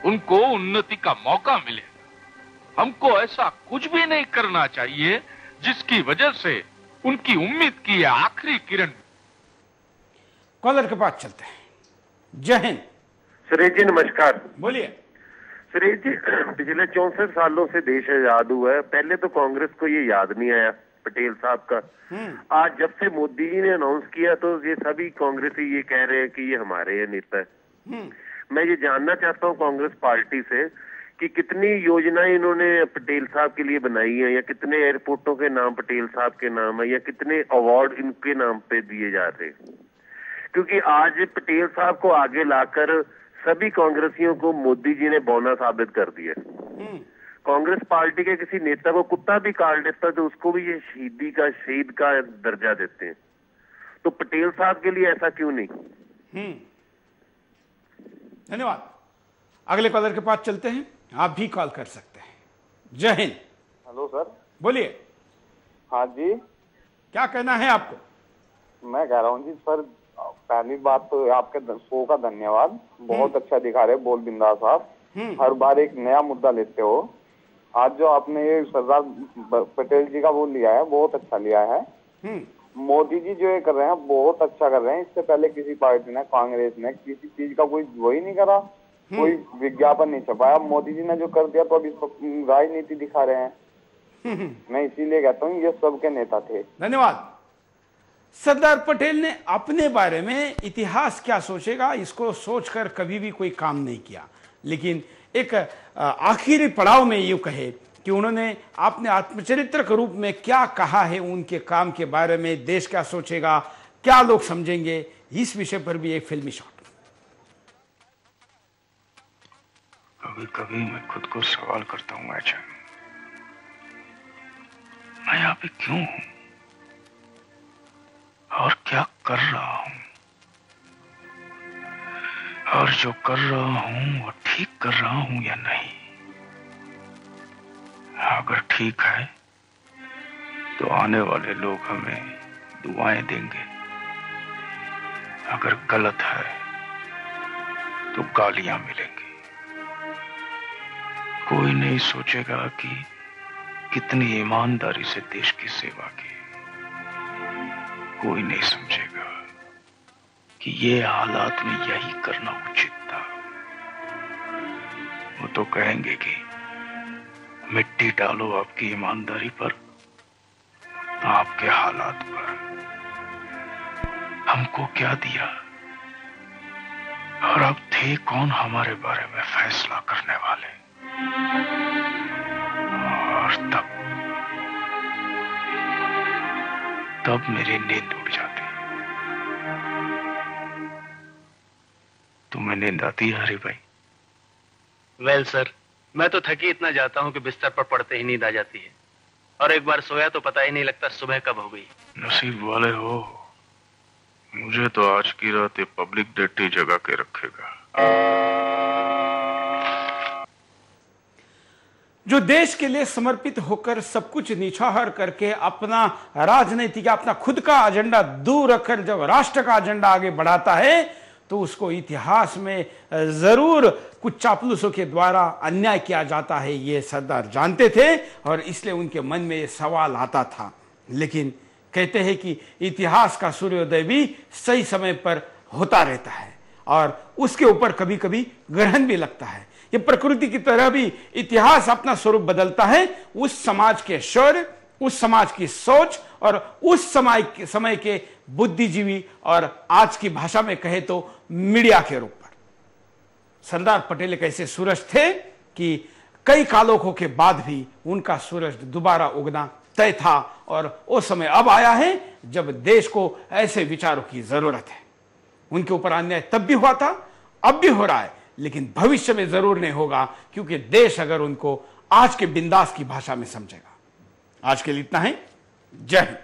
उनको उन्नति का मौका मिलेगा। हमको ऐसा कुछ भी नहीं करना चाहिए जिसकी वजह से उनकी उम्मीद की आखिरी किरण। कॉलर के पास चलते हैं। जय हिंद। सुरेश जी नमस्कार। बोलिए। सुरेश जी, पिछले 64 सालों से देश आजाद हुआ है, पहले तो कांग्रेस को ये याद नहीं आया पटेल साहब का। आज जब से मोदी जी ने अनाउंस किया तो ये सभी कांग्रेसी ये कह रहे हैं कि ये हमारे नेता है। मैं ये जानना चाहता हूँ कांग्रेस पार्टी से कि कितनी योजनाएं इन्होंने पटेल साहब के लिए बनाई है, या कितने एयरपोर्टों के नाम पटेल साहब के नाम है, या कितने अवार्ड इनके नाम पे दिए जा रहे हैं। क्योंकि आज पटेल साहब को आगे लाकर सभी कांग्रेसियों को मोदी जी ने बौना साबित कर दिया। कांग्रेस पार्टी के किसी नेता को कुत्ता भी काट देता तो उसको भी ये शहीद का दर्जा देते हैं, तो पटेल साहब के लिए ऐसा क्यों नहीं? धन्यवाद। अगले कॉलर के पास चलते हैं, आप भी कॉल कर सकते हैं। जय हिंद। Hello sir. बोलिए। हाँ जी, क्या कहना है आपको? मैं कह रहा हूँ जी सर, पहली बात तो आपके शो का धन्यवाद, बहुत अच्छा दिखा रहे बोल बिंदास साहब, हर बार एक नया मुद्दा लेते हो। आज जो आपने ये सरदार पटेल जी का वो लिया है, बहुत अच्छा लिया है। मोदी जी जो ये कर रहे हैं बहुत अच्छा कर रहे हैं। इससे पहले किसी पार्टी ने, कांग्रेस ने किसी चीज का कोई वही नहीं करा, कोई विज्ञापन नहीं छपाया। मोदी जी ने जो कर दिया तो अभी राजनीति दिखा रहे हैं। मैं इसीलिए कहता हूँ ये सबके नेता थे। धन्यवाद। सरदार पटेल ने अपने बारे में इतिहास क्या सोचेगा इसको सोचकर कभी भी कोई काम नहीं किया, लेकिन एक आखिरी पड़ाव में यूं कहे कि उन्होंने अपने आत्मचरित्र के रूप में क्या कहा है, उनके काम के बारे में देश क्या सोचेगा, क्या लोग समझेंगे, इस विषय पर भी एक फिल्मी शॉट। कभी कभी मैं खुद को सवाल करता हूं, मैं यहाँ पे क्यों हूं और क्या कर रहा हूं, और जो कर रहा हूं वो ठीक कर रहा हूं या नहीं। अगर ठीक है तो आने वाले लोग हमें दुआएं देंगे, अगर गलत है तो गालियां मिलेंगी। कोई नहीं सोचेगा कि कितनी ईमानदारी से देश की सेवा की, कोई नहीं समझेगा कि ये हालात में यही करना उचित था। वो तो कहेंगे कि मिट्टी डालो आपकी ईमानदारी पर, आपके हालात पर, हमको क्या दिया और अब थे कौन हमारे बारे में फैसला करने वाले। और तब मेरी नींद उड़ जाती। तुम्हें नींद आती है हरी भाई? वेल सर, मैं तो थकी इतना जाता हूं कि बिस्तर पर पड़ते ही नींद आ जाती है, और एक बार सोया तो पता ही नहीं लगता सुबह कब हो गई। नसीब वाले हो, मुझे तो आज की रात ये पब्लिक डेटी जगा के रखेगा। जो देश के लिए समर्पित होकर सब कुछ निछावर करके अपना राजनीतिक, अपना खुद का एजेंडा दूर रखकर जब राष्ट्र का एजेंडा आगे बढ़ाता है तो उसको इतिहास में जरूर कुछ चापलूसों के द्वारा अन्याय किया जाता है, ये सरदार जानते थे और इसलिए उनके मन में ये सवाल आता था। लेकिन कहते हैं कि इतिहास का सूर्योदय भी सही समय पर होता रहता है और उसके ऊपर कभी कभी ग्रहण भी लगता है। ये प्रकृति की तरह भी इतिहास अपना स्वरूप बदलता है उस समाज के शौर्य, उस समाज की सोच और उस समय के बुद्धिजीवी और आज की भाषा में कहे तो मीडिया के रूप पर। सरदार पटेल एक ऐसे सूरज थे कि कई कालों के बाद भी उनका सूरज दोबारा उगना तय था और वो समय अब आया है जब देश को ऐसे विचारों की जरूरत है। उनके ऊपर अन्याय तब भी हुआ था, अब भी हो रहा है, लेकिन भविष्य में जरूर नहीं होगा, क्योंकि देश अगर उनको आज के बिंदास की भाषा में समझेगा। आज के लिए इतना है। जय हिंद।